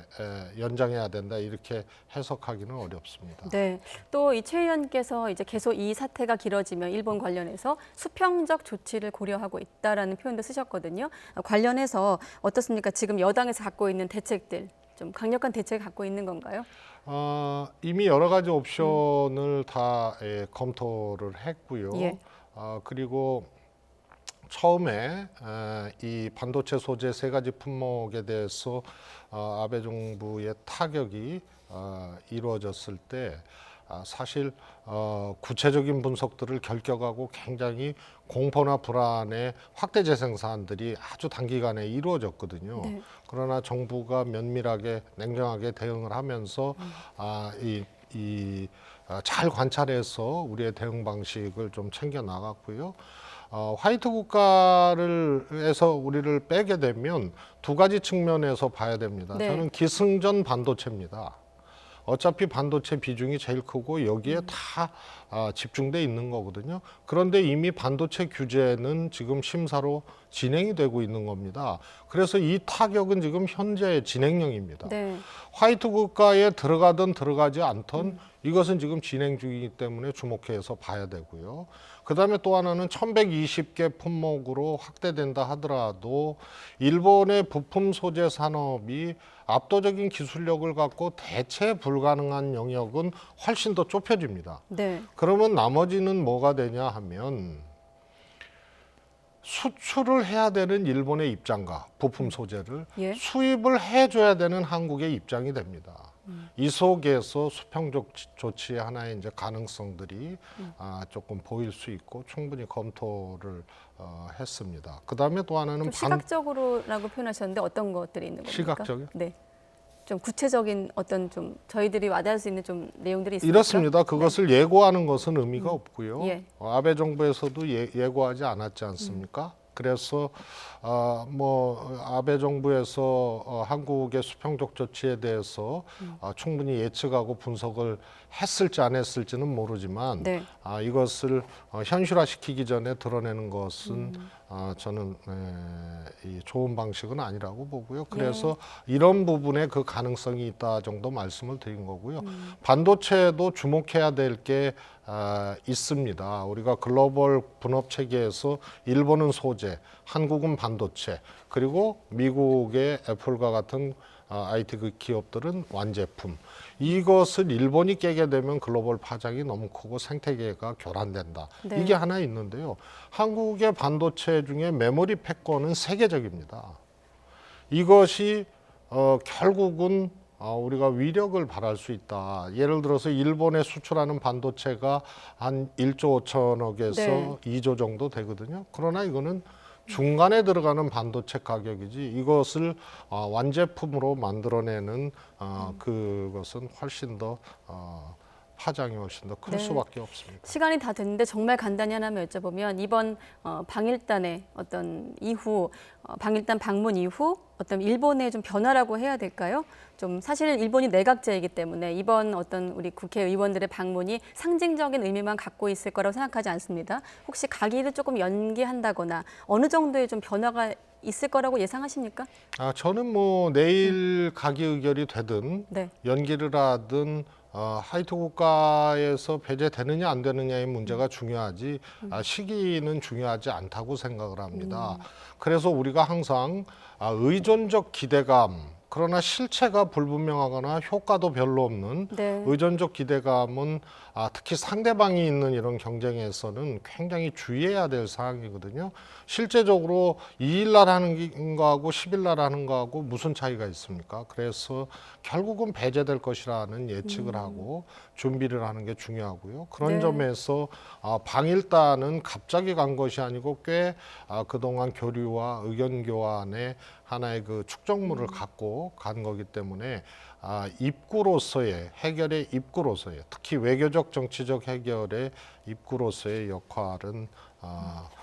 연장해야 된다 이렇게 해석하기는 어렵습니다. 네. 또 이 최 의원께서 이제 계속 이 사태가 길어지면 일본 관련해서 수평적 조치를 고려하고 있다라는 표현도 쓰셨거든요. 관련해서 어떻습니까? 지금 여당에서 갖고 있는 대책들 좀 강력한 대책을 갖고 있는 건가요? 이미 여러 가지 옵션을 다 검토를 했고요. 예. 그리고 처음에 이 반도체 소재 세 가지 품목에 대해서 아베 정부의 타격이 이루어졌을 때 사실 구체적인 분석들을 결격하고 굉장히 공포나 불안의 확대 재생산들이 아주 단기간에 이루어졌거든요. 네. 그러나 정부가 면밀하게 냉정하게 대응을 하면서 잘 관찰해서 우리의 대응 방식을 좀 챙겨 나갔고요. 화이트 국가에서 우리를 빼게 되면 두 가지 측면에서 봐야 됩니다. 네. 저는 기승전 반도체입니다. 어차피 반도체 비중이 제일 크고 여기에 다 집중돼 있는 거거든요. 그런데 이미 반도체 규제는 지금 심사로 진행이 되고 있는 겁니다. 그래서 이 타격은 지금 현재 진행형입니다. 네. 화이트 국가에 들어가든 들어가지 않던 이것은 지금 진행 중이기 때문에 주목해서 봐야 되고요. 그다음에 또 하나는 1120개 품목으로 확대된다 하더라도 일본의 부품 소재 산업이 압도적인 기술력을 갖고 대체 불가능한 영역은 훨씬 더 좁혀집니다. 네. 그러면 나머지는 뭐가 되냐 하면 수출을 해야 되는 일본의 입장과 부품 소재를 예. 수입을 해줘야 되는 한국의 입장이 됩니다. 이 속에서 수평적 조치의 하나의 이제 가능성들이 조금 보일 수 있고 충분히 검토를 했습니다. 그 다음에 또 하나는 좀 시각적으로라고 표현하셨는데 어떤 것들이 있는 겁니까? 시각적이요? 네. 좀 구체적인 어떤 좀 저희들이 와닿을 수 있는 좀 내용들이 있습니까? 이렇습니다. 그것을 예고하는 것은 의미가 없고요. 예. 아베 정부에서도 예고하지 않았지 않습니까? 그래서 아베 정부에서 한국의 수평적 조치에 대해서 충분히 예측하고 분석을 했을지 안 했을지는 모르지만 네. 이것을 현실화시키기 전에 드러내는 것은 저는 이 좋은 방식은 아니라고 보고요. 그래서 이런 부분에 그 가능성이 있다 정도 말씀을 드린 거고요. 반도체도 주목해야 될 게 있습니다. 우리가 글로벌 분업 체계에서 일본은 소재, 한국은 반도체, 그리고 미국의 애플과 같은 IT 기업들은 완제품. 이것을 일본이 깨게 되면 글로벌 파장이 너무 크고 생태계가 교란된다. 네. 이게 하나 있는데요. 한국의 반도체 중에 메모리 패권은 세계적입니다. 이것이 결국은 우리가 위력을 발할 수 있다. 예를 들어서 일본에 수출하는 반도체가 한 1조 5천억에서 2조 정도 되거든요. 그러나 이거는 중간에 들어가는 반도체 가격이지 이것을 완제품으로 만들어내는 그것은 훨씬 더 파장이 훨씬 더 클 수밖에 없습니다. 시간이 다 됐는데 정말 간단히 하나만 여쭤보면 이번 방일단의 어떤 이후 방일단 방문 이후 어떤 일본의 좀 변화라고 해야 될까요? 좀 사실 일본이 내각제이기 때문에 이번 어떤 우리 국회의원들의 방문이 상징적인 의미만 갖고 있을 거라고 생각하지 않습니다. 혹시 가기를 조금 연기한다거나 어느 정도의 좀 변화가 있을 거라고 예상하십니까? 저는 뭐 내일 가기 의결이 되든 연기를 하든 하이트 국가에서 배제되느냐 안 되느냐의 문제가 중요하지 시기는 중요하지 않다고 생각을 합니다. 그래서 우리가 항상 의존적 기대감, 그러나 실체가 불분명하거나 효과도 별로 없는 의존적 기대감은 특히 상대방이 있는 이런 경쟁에서는 굉장히 주의해야 될 사항이거든요. 실제적으로 2일 날 하는 거하고 10일 날 하는 거하고 무슨 차이가 있습니까? 그래서 결국은 배제될 것이라는 예측을 하고 준비를 하는 게 중요하고요. 그런 점에서 방일단은 갑자기 간 것이 아니고 꽤 그동안 교류와 의견 교환의 하나의 그 축적물을 갖고 간 거기 때문에 입구로서의 해결의 입구로서의 특히 외교적 정치적 해결의 입구로서의 역할은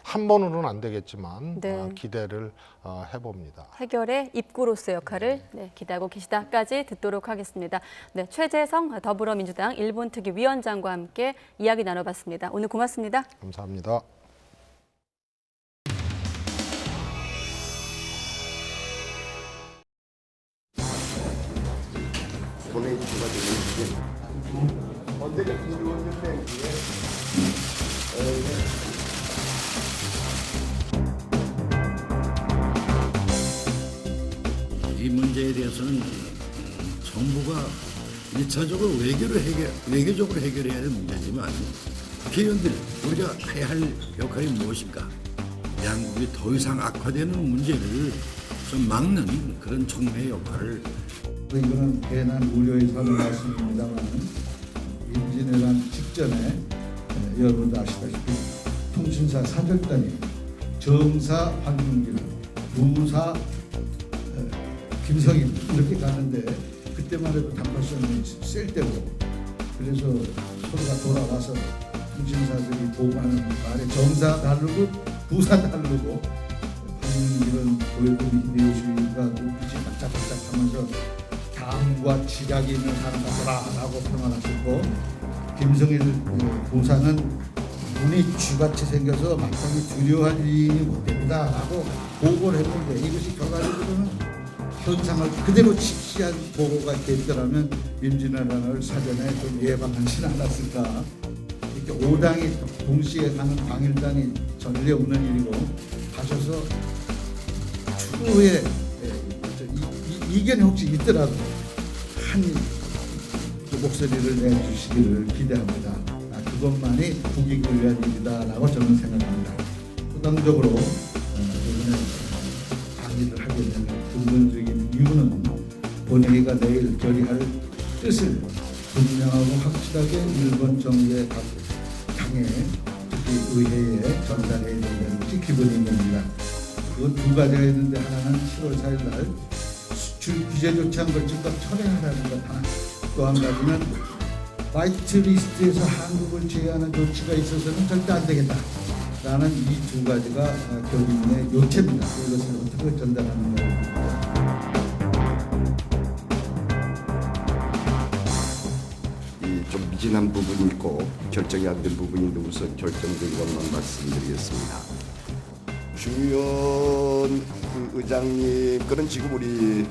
한 번으로는 안 되겠지만 기대를 해봅니다. 해결의 입구로서의 역할을 기대하고 계시다까지 듣도록 하겠습니다. 최재성 더불어민주당 일본특위위원장과 함께 이야기 나눠봤습니다. 오늘 고맙습니다. 감사합니다. 본회의주가 되는 언제가 일원연맹 이 문제에 대해서는 정부가 1차적으로 외교적으로 해결해야 할 문제지만 국회의원들 우리가 해야 할 역할이 무엇인가? 양국이 더 이상 악화되는 문제를 좀 막는 그런 정부의 역할을 이거는 괜한 우려에서 하는 말씀입니다만 임진왜란 직전에 여러분도 아시다시피 통신사 사절단이 정사 황민길, 부사 김성임 이렇게 갔는데 그때만 해도 단발성이 셀 때고 그래서 서로가 돌아와서 통신사들이 보고하는 말에 정사 다르고 부사 다르고 황민길은 도요토미 히데요시가 눈빛이 반짝반짝하면서 당과 지략이 있는 사람 같더라라고 평안하셨고 김성일 부사는 눈이 쥐같이 생겨서 마땅히 두려워할 일이 못 됩니다라고 보고를 했는데 이것이 결과적으로는 현상을 그대로 직시한 보고가 됐더라면 임진왜란을 사전에 좀 예방하지 않았을까. 이렇게 5당이 동시에 가는 방일단이 전례 없는 일이고 가셔서 추후에 이견이 혹시 있더라도 한 목소리를 내주시기를 기대합니다. 그것만이 국익을 위한 일이다라고 저는 생각합니다. 부당적으로 이번에 방일을 하게 되는 근본적인 이유는 본회의가 내일 결의할 뜻을 분명하고 확실하게 일본 정부의 각 당에 특히 의회에 전달해야 된다는 것이 기본인 겁니다. 그 두 가지가 있는데 하나는 7월 4일 날 수출 규제 조치한 걸 즉각 철회하라는 것 하나, 또 한 가지는 화이트리스트에서 한국을 제외하는 조치가 있어서는 절대 안 되겠다라는 이 두 가지가 교민의 요체입니다. 이것을 어떻게 전달하는가. 좀 미진한 부분이 있고 결정이 안 된 부분이 있는 우선 결정된 것만 말씀드리겠습니다. 중의원 의장님, 그런 지금 우리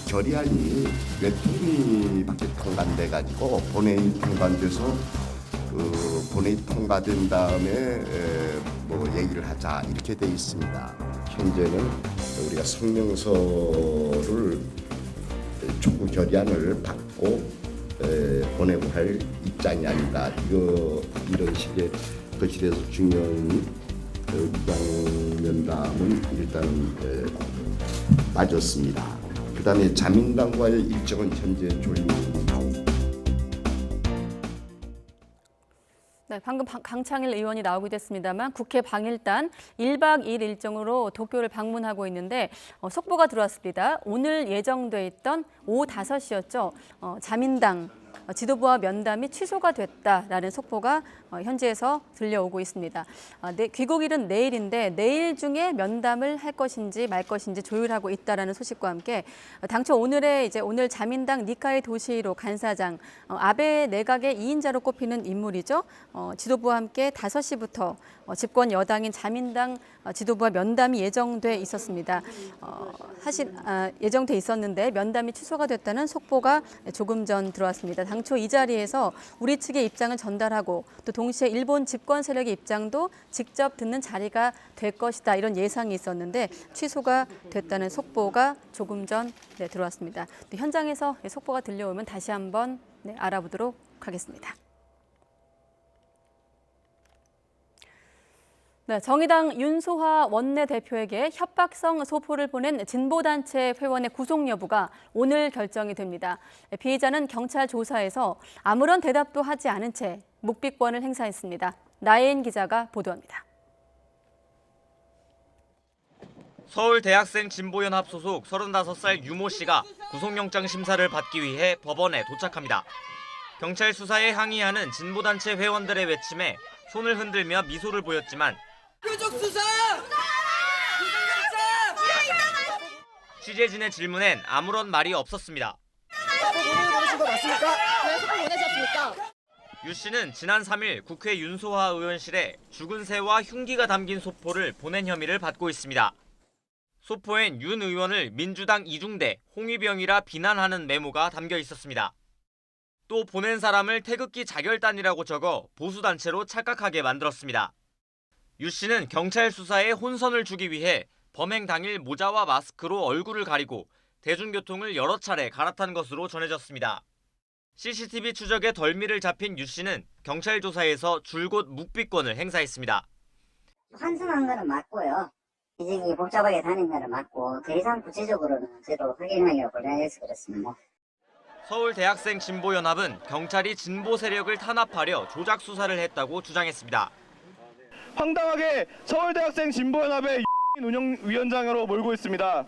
결의안이 웹툰이밖에 통과돼 가지고 본회의 통과돼서 본회의 통과된 다음에 뭐 얘기를 하자 이렇게 돼 있습니다. 현재는 우리가 성명서를 촉구 결의안을 받고 보내고 할 입장이 아니다. 이런 식의 거실에서 중요한 의장 면담은 일단 빠졌습니다. 그다음에 자민당과의 일정은 현재 조율입니다. 네, 방금 강창일 의원이 나오기도 했습니다만 국회 방일단 1박 2일 일정으로 도쿄를 방문하고 있는데 속보가 들어왔습니다. 오늘 예정돼 있던 오후 5시였죠. 자민당 지도부와 면담이 취소가 됐다라는 속보가 현지에서 들려오고 있습니다. 귀국일은 내일인데 내일 중에 면담을 할 것인지 말 것인지 조율하고 있다라는 소식과 함께 당초 오늘 자민당 니카이 도시히로 간사장 아베 내각의 2인자로 꼽히는 인물이죠. 지도부와 함께 5시부터 집권 여당인 자민당 지도부와 면담이 예정돼 있었습니다. 사실 예정돼 있었는데 면담이 취소가 됐다는 속보가 조금 전 들어왔습니다. 당초 이 자리에서 우리 측의 입장을 전달하고 또 동시에 일본 집권 세력의 입장도 직접 듣는 자리가 될 것이다 이런 예상이 있었는데 취소가 됐다는 속보가 조금 전 들어왔습니다. 현장에서 속보가 들려오면 다시 한번 알아보도록 하겠습니다. 네, 정의당 윤소화 원내대표에게 협박성 소포를 보낸 진보단체 회원의 구속 여부가 오늘 결정이 됩니다. 피의자는 경찰 조사에서 아무런 대답도 하지 않은 채 묵비권을 행사했습니다. 나혜인 기자가 보도합니다. 서울대학생 진보연합 소속 35살 유모 씨가 구속영장 심사를 받기 위해 법원에 도착합니다. 경찰 수사에 항의하는 진보단체 회원들의 외침에 손을 흔들며 미소를 보였지만 표적 수사! 취재진의 질문엔 아무런 말이 없었습니다. 보내신 거 맞습니까? 왜 소포 보내셨습니까? 유 씨는 지난 3일 국회 윤소화 의원실에 죽은 새와 흉기가 담긴 소포를 보낸 혐의를 받고 있습니다. 소포엔 윤 의원을 민주당 이중대, 홍위병이라 비난하는 메모가 담겨 있었습니다. 또 보낸 사람을 태극기 자결단이라고 적어 보수단체로 착각하게 만들었습니다. 유 씨는 경찰 수사에 혼선을 주기 위해 범행 당일 모자와 마스크로 얼굴을 가리고 대중교통을 여러 차례 갈아탄 것으로 전해졌습니다. CCTV 추적에 덜미를 잡힌 유 씨는 경찰 조사에서 줄곧 묵비권을 행사했습니다. 환승한 거는 맞고요. 이제 복잡하게 다닌 거는 맞고 더 이상 구체적으로는 저도 확인하기가 곤란해서 그렇습니다. 서울대학생 진보연합은 경찰이 진보 세력을 탄압하려 조작 수사를 했다고 주장했습니다. 황당하게 서울대학생 진보연합의 운영위원장으로 몰고 있습니다.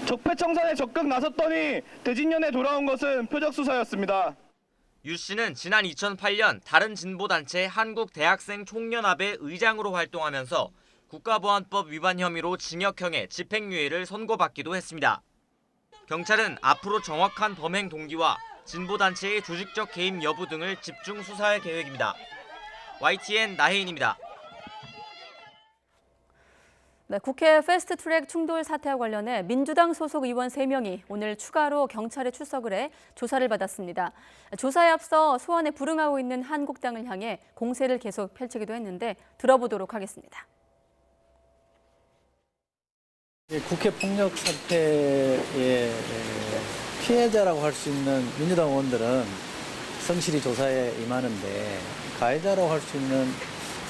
적폐청산에 적극 나섰더니 대진년에 돌아온 것은 표적 수사였습니다. 유 씨는 지난 2008년 다른 진보단체 한국대학생 총연합의 의장으로 활동하면서 국가보안법 위반 혐의로 징역형의 집행유예를 선고받기도 했습니다. 경찰은 앞으로 정확한 범행 동기와 진보단체의 조직적 개입 여부 등을 집중 수사할 계획입니다. YTN 나혜인입니다. 네, 국회 패스트트랙 충돌 사태와 관련해 민주당 소속 의원 3명이 오늘 추가로 경찰에 출석을 해 조사를 받았습니다. 조사에 앞서 소환에 불응하고 있는 한국당을 향해 공세를 계속 펼치기도 했는데 들어보도록 하겠습니다. 국회 폭력 사태의 피해자라고 할 수 있는 민주당 의원들은 성실히 조사에 임하는데 가해자라고 할 수 있는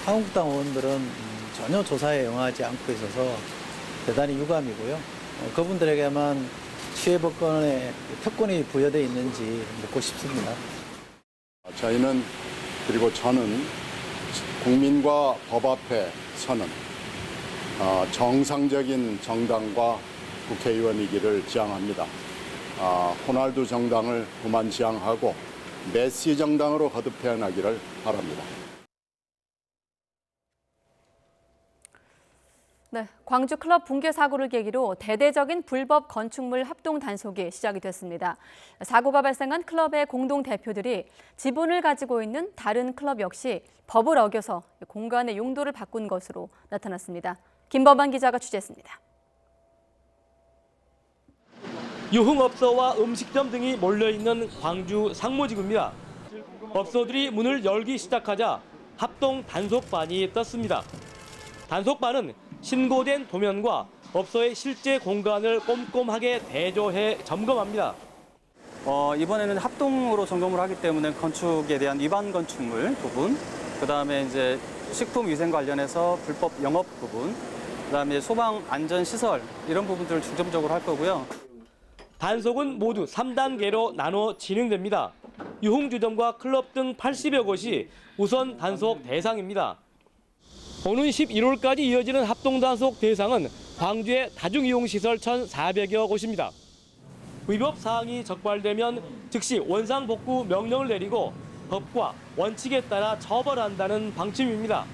한국당 의원들은 전혀 조사에 응하지 않고 있어서 대단히 유감이고요. 그분들에게만 취해법권의 특권이 부여되어 있는지 묻고 싶습니다. 저희는 그리고 저는 국민과 법 앞에 서는 정상적인 정당과 국회의원이기를 지향합니다. 호날두 정당을 그만 지향하고 메시 정당으로 거듭 태어나기를 바랍니다. 네, 광주 클럽 붕괴 사고를 계기로 대대적인 불법 건축물 합동 단속이 시작이 됐습니다. 사고가 발생한 클럽의 공동 대표들이 지분을 가지고 있는 다른 클럽 역시 법을 어겨서 공간의 용도를 바꾼 것으로 나타났습니다. 김범한 기자가 취재했습니다. 유흥업소와 음식점 등이 몰려있는 광주 상무지구입니다. 업소들이 문을 열기 시작하자 합동 단속반이 떴습니다. 단속반은 신고된 도면과 업소의 실제 공간을 꼼꼼하게 대조해 점검합니다. 이번에는 합동으로 점검을 하기 때문에 건축에 대한 위반 건축물 부분, 그다음에 이제 식품 위생 관련해서 불법 영업 부분, 그다음에 소방 안전 시설 이런 부분들을 중점적으로 할 거고요. 단속은 모두 3단계로 나눠 진행됩니다. 유흥주점과 클럽 등 80여 곳이 우선 단속 대상입니다. 오는 11월까지 이어지는 합동단속 대상은 광주의 다중이용시설 1,400여 곳입니다. 위법 사항이 적발되면 즉시 원상복구 명령을 내리고 법과 원칙에 따라 처벌한다는 방침입니다.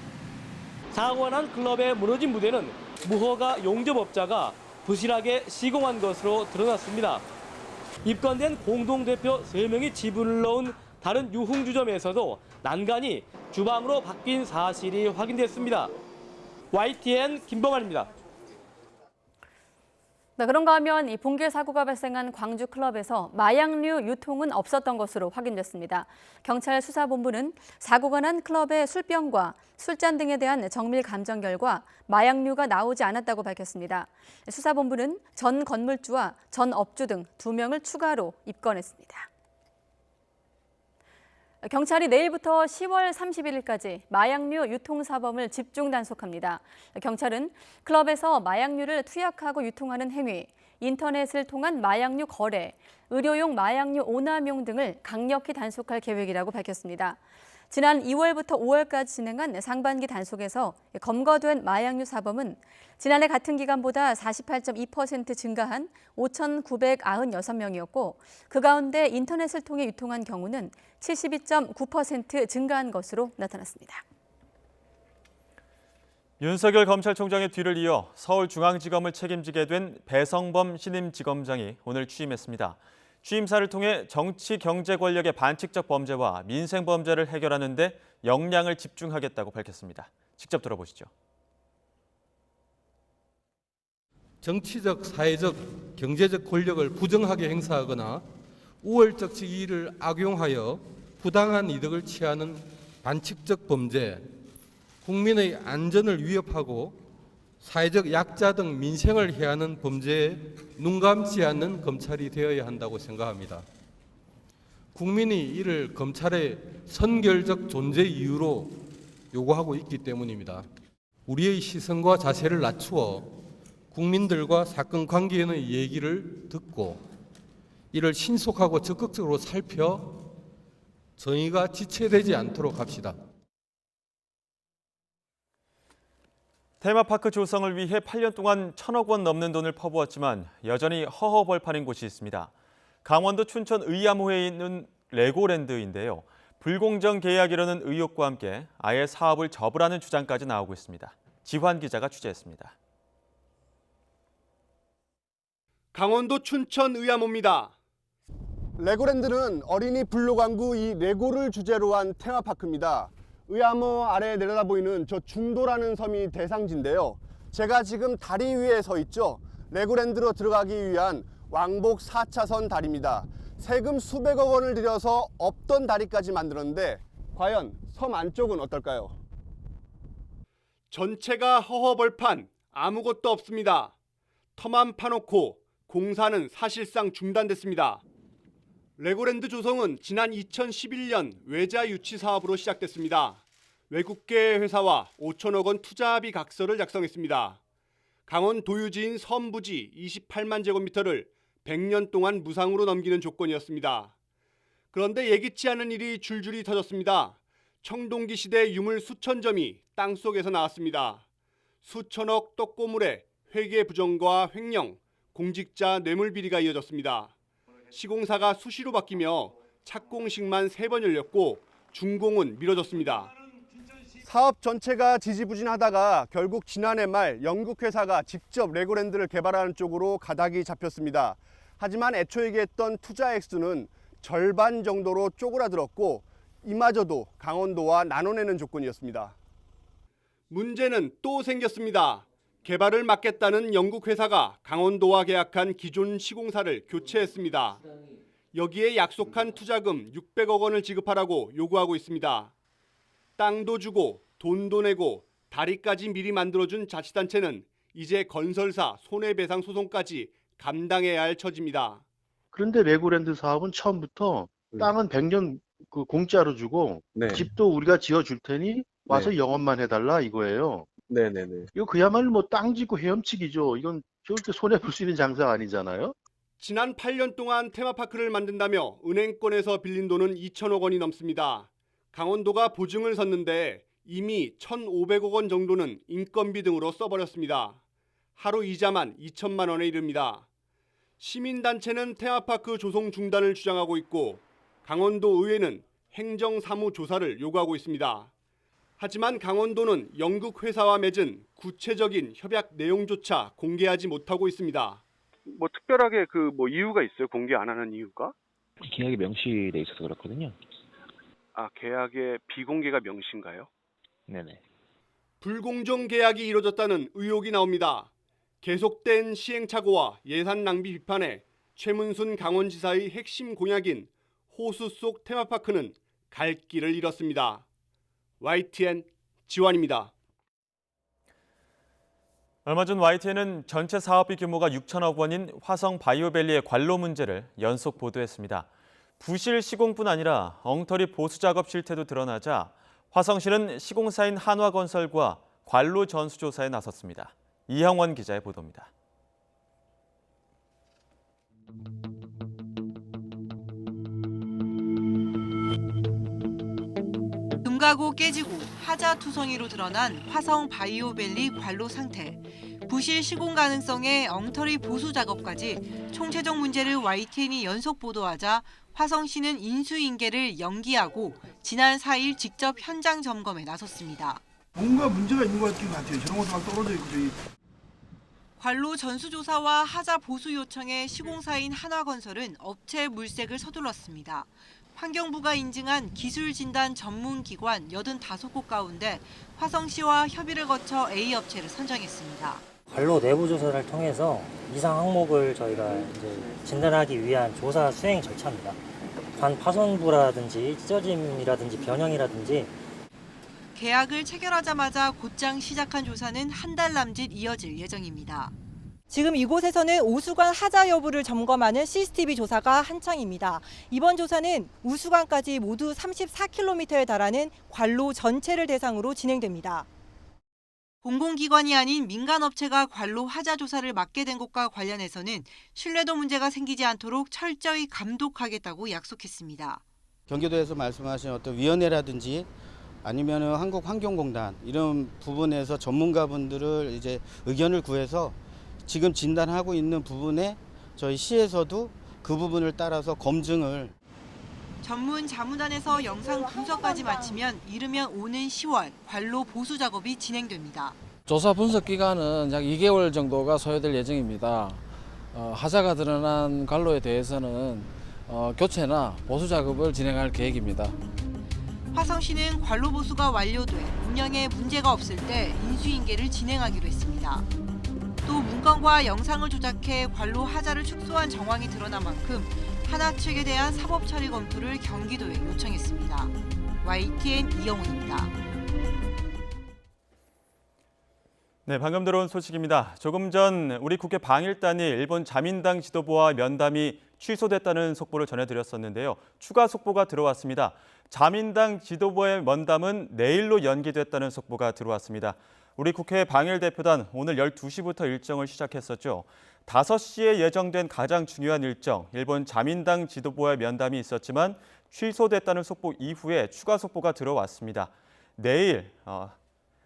사고가 난 클럽의 무너진 무대는 무허가 용접업자가 부실하게 시공한 것으로 드러났습니다. 입건된 공동대표 3명이 지분을 넣은 다른 유흥주점에서도 난간이 주방으로 바뀐 사실이 확인됐습니다. YTN 김범환입니다. 네, 그런가 하면 이 봉계 사고가 발생한 광주 클럽에서 마약류 유통은 없었던 것으로 확인됐습니다. 경찰 수사본부는 사고가 난 클럽의 술병과 술잔 등에 대한 정밀 감정 결과 마약류가 나오지 않았다고 밝혔습니다. 수사본부는 전 건물주와 전 업주 등 2명을 추가로 입건했습니다. 경찰이 내일부터 10월 31일까지 마약류 유통사범을 집중 단속합니다. 경찰은 클럽에서 마약류를 투약하고 유통하는 행위, 인터넷을 통한 마약류 거래, 의료용 마약류 오남용 등을 강력히 단속할 계획이라고 밝혔습니다. 지난 2월부터 5월까지 진행한 상반기 단속에서 검거된 마약류 사범은 지난해 같은 기간보다 48.2% 증가한 5,996명이었고 그 가운데 인터넷을 통해 유통한 경우는 72.9% 증가한 것으로 나타났습니다. 윤석열 검찰총장의 뒤를 이어 서울중앙지검을 책임지게 된 배성범 신임지검장이 오늘 취임했습니다. 취임사를 통해 정치, 경제 권력의 반칙적 범죄와 민생 범죄를 해결하는 데 역량을 집중하겠다고 밝혔습니다. 직접 들어보시죠. 정치적, 사회적, 경제적 권력을 부정하게 행사하거나 우월적 지위를 악용하여 부당한 이득을 취하는 반칙적 범죄, 국민의 안전을 위협하고 사회적 약자 등 민생을 해하는 범죄에 눈감지 않는 검찰이 되어야 한다고 생각합니다. 국민이 이를 검찰의 선결적 존재 이유로 요구하고 있기 때문입니다. 우리의 시선과 자세를 낮추어 국민들과 사건 관계인의 얘기를 듣고 이를 신속하고 적극적으로 살펴 정의가 지체되지 않도록 합시다. 테마파크 조성을 위해 8년 동안 1,000억 원 넘는 돈을 퍼부었지만 여전히 허허벌판인 곳이 있습니다. 강원도 춘천 의암호에 있는 레고랜드인데요. 불공정 계약이라는 의혹과 함께 아예 사업을 접으라는 주장까지 나오고 있습니다. 지환 기자가 취재했습니다. 강원도 춘천 의암호입니다. 레고랜드는 어린이 불로광구 이 레고를 주제로 한 테마파크입니다. 의암호 아래 내려다 보이는 저 중도라는 섬이 대상지인데요. 제가 지금 다리 위에 서 있죠. 레고랜드로 들어가기 위한 왕복 4차선 다리입니다. 세금 수백억 원을 들여서 없던 다리까지 만들었는데 과연 섬 안쪽은 어떨까요? 전체가 허허벌판, 아무것도 없습니다. 터만 파놓고 공사는 사실상 중단됐습니다. 레고랜드 조성은 지난 2011년 외자 유치 사업으로 시작됐습니다. 외국계 회사와 5천억 원 투자합의 각서를 작성했습니다. 강원 도유지인 섬 부지 28만 제곱미터를 100년 동안 무상으로 넘기는 조건이었습니다. 그런데 예기치 않은 일이 줄줄이 터졌습니다. 청동기 시대 유물 수천 점이 땅속에서 나왔습니다. 수천억 떡고물에 회계 부정과 횡령, 공직자 뇌물 비리가 이어졌습니다. 시공사가 수시로 바뀌며 착공식만 3번 열렸고 준공은 미뤄졌습니다. 사업 전체가 지지부진하다가 결국 지난해 말 영국 회사가 직접 레고랜드를 개발하는 쪽으로 가닥이 잡혔습니다. 하지만 애초 얘기했던 투자 액수는 절반 정도로 쪼그라들었고 이마저도 강원도와 나눠내는 조건이었습니다. 문제는 또 생겼습니다. 개발을 막겠다는 영국 회사가 강원도와 계약한 기존 시공사를 교체했습니다. 여기에 약속한 투자금 600억 원을 지급하라고 요구하고 있습니다. 땅도 주고 돈도 내고 다리까지 미리 만들어준 자치단체는 이제 건설사 손해배상 소송까지 감당해야 할 처지입니다. 그런데 레고랜드 사업은 처음부터 땅은 100년 공짜로 주고 집도 우리가 지어줄 테니 와서 영업만 해달라 이거예요. 네네네. 이거 그야말로 뭐 땅 짓고 헤엄치기죠. 이건 절대 손해볼 수 있는 장사 아니잖아요. 지난 8년 동안 테마파크를 만든다며 은행권에서 빌린 돈은 2천억 원이 넘습니다. 강원도가 보증을 섰는데 이미 1,500억 원 정도는 인건비 등으로 써버렸습니다. 하루 이자만 2천만 원에 이릅니다. 시민단체는 테마파크 조성 중단을 주장하고 있고 강원도 의회는 행정사무 조사를 요구하고 있습니다. 하지만 강원도는 영국 회사와 맺은 구체적인 협약 내용조차 공개하지 못하고 있습니다. 뭐 특별하게 이유가 있어요? 공개 안 하는 이유가? 계약이 명시돼 있어서 그렇거든요. 아, 계약의 비공개가 명시인가요? 네네. 불공정 계약이 이뤄졌다는 의혹이 나옵니다. 계속된 시행착오와 예산 낭비 비판에 최문순 강원지사의 핵심 공약인 호수 속 테마파크는 갈 길을 잃었습니다. YTN 지환입니다. 얼마 전 YTN은 전체 사업비 규모가 6천억 원인 화성 바이오밸리의 관로 문제를 연속 보도했습니다. 부실 시공뿐 아니라 엉터리 보수 작업 실태도 드러나자 화성시는 시공사인 한화건설과 관로 전수조사에 나섰습니다. 이형원 기자의 보도입니다. 금가고 깨지고 하자 투성이로 드러난 화성 바이오밸리 관로 상태. 부실 시공 가능성에 엉터리 보수 작업까지 총체적 문제를 YTN이 연속 보도하자 화성시는 인수인계를 연기하고 지난 4일 직접 현장 점검에 나섰습니다. 뭔가 문제가 있는 것 같아요. 저런 것도 막 떨어져 있고. 관로 전수조사와 하자 보수 요청에 시공사인 한화건설은 업체 물색을 서둘렀습니다. 환경부가 인증한 기술진단 전문기관 85곳 가운데 화성시와 협의를 거쳐 A업체를 선정했습니다. 관로 내부 조사를 통해서 이상 항목을 저희가 이제 진단하기 위한 조사 수행 절차입니다. 관 파손부라든지 찢어짐이라든지 변형이라든지 계약을 체결하자마자 곧장 시작한 조사는 한 달 남짓 이어질 예정입니다. 지금 이곳에서는 오수관 하자 여부를 점검하는 CCTV 조사가 한창입니다. 이번 조사는 우수관까지 모두 34km에 달하는 관로 전체를 대상으로 진행됩니다. 공공기관이 아닌 민간업체가 관로 하자 조사를 맡게 된 것과 관련해서는 신뢰도 문제가 생기지 않도록 철저히 감독하겠다고 약속했습니다. 경기도에서 말씀하신 어떤 위원회라든지 아니면 한국환경공단 이런 부분에서 전문가분들을 이제 의견을 구해서 지금 진단하고 있는 부분에 저희 시에서도 그 부분을 따라서 검증을 전문 자문단에서 영상 분석까지 마치면 이르면 오는 10월 관로 보수 작업이 진행됩니다. 조사 분석 기간은 약 2개월 정도가 소요될 예정입니다. 하자가 드러난 관로에 대해서는 교체나 보수 작업을 진행할 계획입니다. 화성시는 관로 보수가 완료돼 운영에 문제가 없을 때 인수인계를 진행하기로 했습니다. 또 문건과 영상을 조작해 관로 하자를 축소한 정황이 드러난 만큼 하나 측에 대한 사법 처리 검토를 경기도에 요청했습니다. YTN 이영훈입니다. 네, 방금 들어온 소식입니다. 조금 전 우리 국회 방일단이 일본 자민당 지도부와 면담이 취소됐다는 속보를 전해드렸었는데요. 추가 속보가 들어왔습니다. 자민당 지도부의 면담은 내일로 연기됐다는 속보가 들어왔습니다. 우리 국회 방일 대표단 오늘 12시부터 일정을 시작했었죠. 5시에 예정된 가장 중요한 일정, 일본 자민당 지도부와의 면담이 있었지만 취소됐다는 속보 이후에 추가 속보가 들어왔습니다. 내일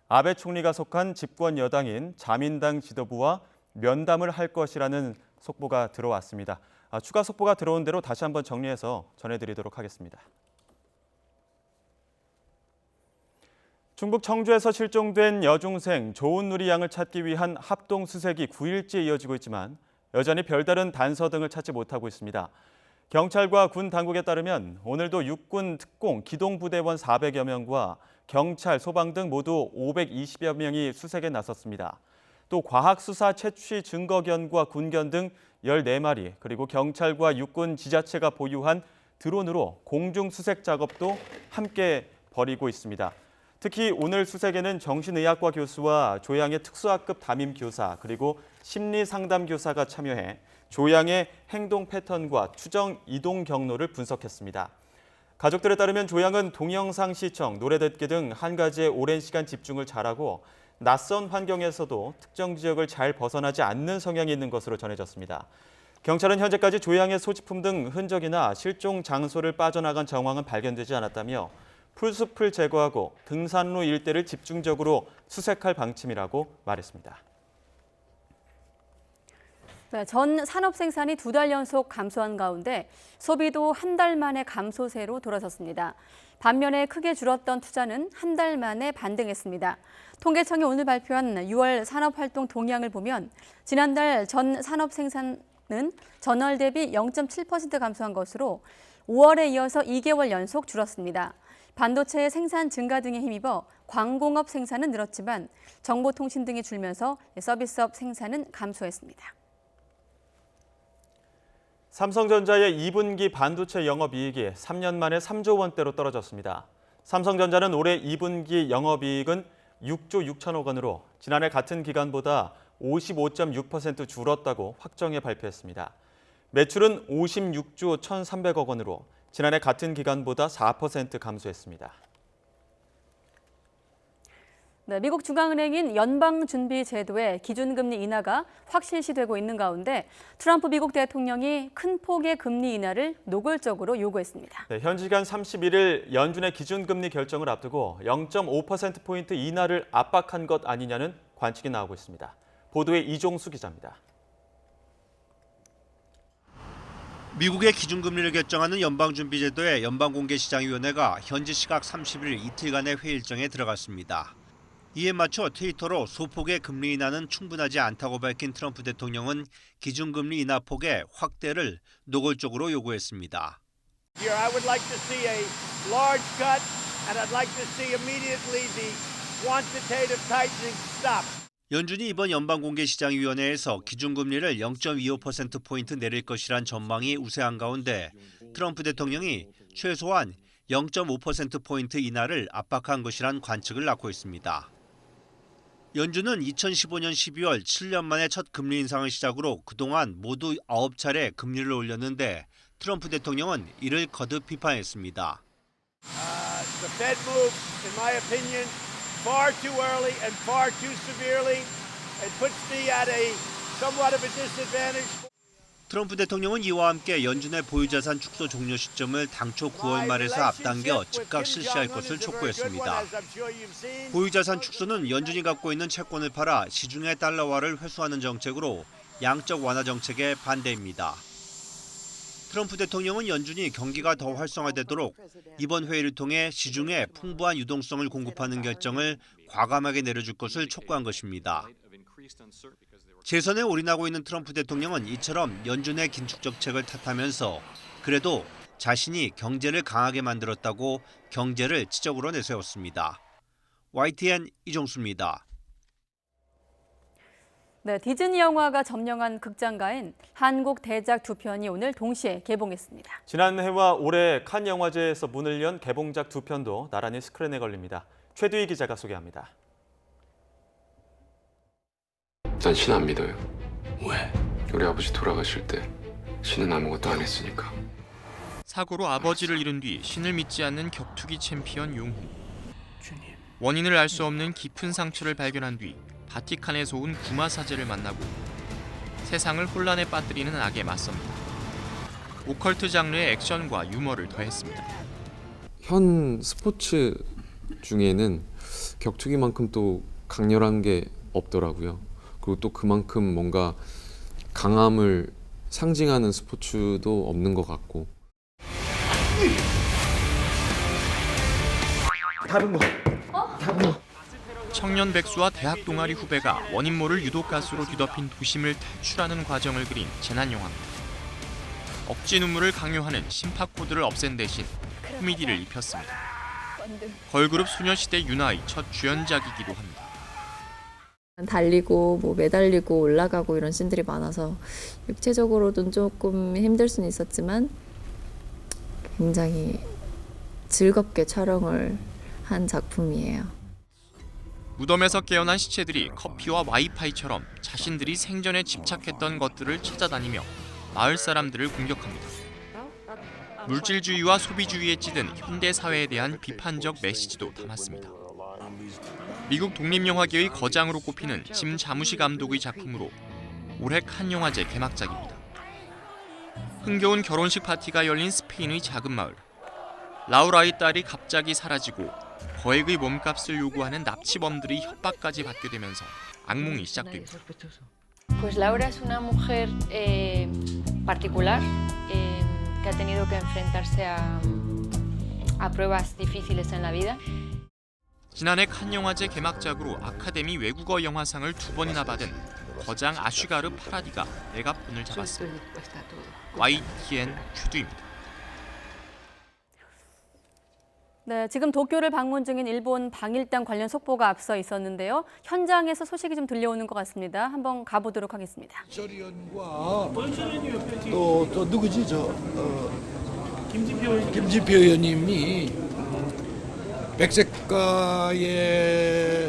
아베 총리가 속한 집권 여당인 자민당 지도부와 면담을 할 것이라는 속보가 들어왔습니다. 추가 속보가 들어온 대로 다시 한번 정리해서 전해드리도록 하겠습니다. 충북 청주에서 실종된 여중생 조은누리 양을 찾기 위한 합동 수색이 9일째 이어지고 있지만 여전히 별다른 단서 등을 찾지 못하고 있습니다. 경찰과 군 당국에 따르면 오늘도 육군 특공 기동부대원 400여 명과 경찰, 소방 등 모두 520여 명이 수색에 나섰습니다. 또 또 과학수사 채취 증거견과 군견 등 14마리, 그리고 경찰과 육군 지자체가 보유한 드론으로 공중 수색 작업도 함께 벌이고 있습니다. 특히 오늘 수색에는 정신의학과 교수와 조양의 특수학급 담임 교사, 그리고 심리상담 교사가 참여해 조양의 행동 패턴과 추정 이동 경로를 분석했습니다. 가족들에 따르면 조양은 동영상 시청, 노래 듣기 등 한 가지에 오랜 시간 집중을 잘하고 낯선 환경에서도 특정 지역을 잘 벗어나지 않는 성향이 있는 것으로 전해졌습니다. 경찰은 현재까지 조양의 소지품 등 흔적이나 실종 장소를 빠져나간 정황은 발견되지 않았다며 풀숲을 제거하고 등산로 일대를 집중적으로 수색할 방침이라고 말했습니다. 네, 전 산업 생산이 2달 연속 감소한 가운데 소비도 한 달 만에 감소세로 돌아섰습니다. 반면에 크게 줄었던 투자는 한 달 만에 반등했습니다. 통계청이 오늘 발표한 6월 산업활동 동향을 보면 지난달 전 산업 생산은 전월 대비 0.7% 감소한 것으로 5월에 이어서 2개월 연속 줄었습니다. 반도체의 생산 증가 등에 힘입어 광공업 생산은 늘었지만 정보통신 등이 줄면서 서비스업 생산은 감소했습니다. 삼성전자의 2분기 반도체 영업이익이 3년 만에 3조 원대로 떨어졌습니다. 삼성전자는 올해 2분기 영업이익은 6조 6천억 원으로 지난해 같은 기간보다 55.6% 줄었다고 확정해 발표했습니다. 매출은 56조 1,300억 원으로 지난해 같은 기간보다 4% 감소했습니다. 네, 미국 중앙은행인 연방준비제도의 기준금리 인하가 확실시되고 있는 가운데 트럼프 미국 대통령이 큰 폭의 금리 인하를 노골적으로 요구했습니다. 네, 현 시간 31일 연준의 기준금리 결정을 앞두고 0.5%포인트 인하를 압박한 것 아니냐는 관측이 나오고 있습니다. 보도에 이종수 기자입니다. 미국의 기준금리를 결정하는 연방준비제도의 연방공개시장위원회가 현지 시각 30일 이틀간의 회의 일정에 들어갔습니다. 이에 맞춰 트위터로 소폭의 금리 인하는 충분하지 않다고 밝힌 트럼프 대통령은 기준금리 인하 폭의 확대를 노골적으로 요구했습니다. Here, I would like to see a large cut, and I'd like to see immediately the quantitative tightening stop. 연준이 이번 연방공개시장위원회에서 기준금리를 0.25%포인트 내릴 것이란 전망이 우세한 가운데 트럼프 대통령이 최소한 0.5%포인트 인하를 압박한 것이란 관측을 낳고 있습니다. 연준은 2015년 12월 7년 만에 첫 금리 인상을 시작으로 그동안 모두 9차례 금리를 올렸는데 트럼프 대통령은 이를 거듭 비판했습니다. The Fed move, in my opinion, far too early and far too severely. It puts me at a somewhat of a disadvantage. 트럼프 대통령은 이와 함께 연준의 보유자산 축소 종료 시점을 당초 9월 말에서 앞당겨 즉각 실시할 것을 촉구했습니다. 보유자산 축소는 연준이 갖고 있는 채권을 팔아 시중의 달러화를 회수하는 정책으로 양적 완화 정책에 반대입니다. 트럼프 대통령은 연준이 경기가 더 활성화되도록 이번 회의를 통해 시중에 풍부한 유동성을 공급하는 결정을 과감하게 내려줄 것을 촉구한 것입니다. 재선에 올인하고 있는 트럼프 대통령은 이처럼 연준의 긴축 정책을 탓하면서 그래도 자신이 경제를 강하게 만들었다고 경제를 지적으로 내세웠습니다. YTN 이종수입니다. 네, 디즈니 영화가 점령한 극장가인 한국 대작 2편이 오늘 동시에 개봉했습니다. 지난해와 올해 칸 영화제에서 문을 연 개봉작 2편도 나란히 스크린에 걸립니다. 최두희 기자가 소개합니다. 난 신 안 믿어요. 왜? 우리 아버지 돌아가실 때 신은 아무것도 안 했으니까. 사고로 아버지를 잃은 뒤 신을 믿지 않는 격투기 챔피언 용후. 원인을 알 수 없는 깊은 상처를 발견한 뒤 바티칸에서 온 구마 사제를 만나고 세상을 혼란에 빠뜨리는 악에 맞섭니다. 오컬트 장르의 액션과 유머를 더했습니다. 현 스포츠 중에는 격투기만큼 또 강렬한 게 없더라고요. 그리고 또 그만큼 뭔가 강함을 상징하는 스포츠도 없는 것 같고. 다른 거. 청년 백수와 대학 동아리 후배가 원인 모를 유독가스로 뒤덮인 도심을 탈출하는 과정을 그린 재난 영화입니다. 억지 눈물을 강요하는 심파 코드를 없앤 대신 코미디를 입혔습니다. 걸그룹 소녀시대 유나의 첫 주연작이기도 합니다. 달리고 뭐 매달리고 올라가고 이런 씬들이 많아서 육체적으로는 조금 힘들 수는 있었지만 굉장히 즐겁게 촬영을 한 작품이에요. 무덤에서 깨어난 시체들이 커피와 와이파이처럼 자신들이 생전에 집착했던 것들을 찾아다니며 마을 사람들을 공격합니다. 물질주의와 소비주의에 찌든 현대 사회에 대한 비판적 메시지도 담았습니다. 미국 독립영화계의 거장으로 꼽히는 짐 자무시 감독의 작품으로 올해 칸 영화제 개막작입니다. 흥겨운 결혼식 파티가 열린 스페인의 작은 마을. 라우라의 딸이 갑자기 사라지고 거액의 몸값을 요구하는 납치범들의 협박까지 받게 되면서 악몽이 시작됩니다. Pues Laura es una mujer particular que ha tenido que enfrentarse a pruebas difíciles en la vida. 지난해 칸 영화제 개막작으로 아카데미 외국어 영화상을 2번이나 받은 거장 아슈가르 파라디가 메가폰을 잡았습니다. YTN 큐두입니다. 네, 지금 도쿄를 방문 중인 일본 방일당 관련 속보가 앞서 있었는데요. 현장에서 소식이 좀 들려오는 것 같습니다. 한번 가보도록 하겠습니다. 또 누구지 김진표 의원님이 백색가의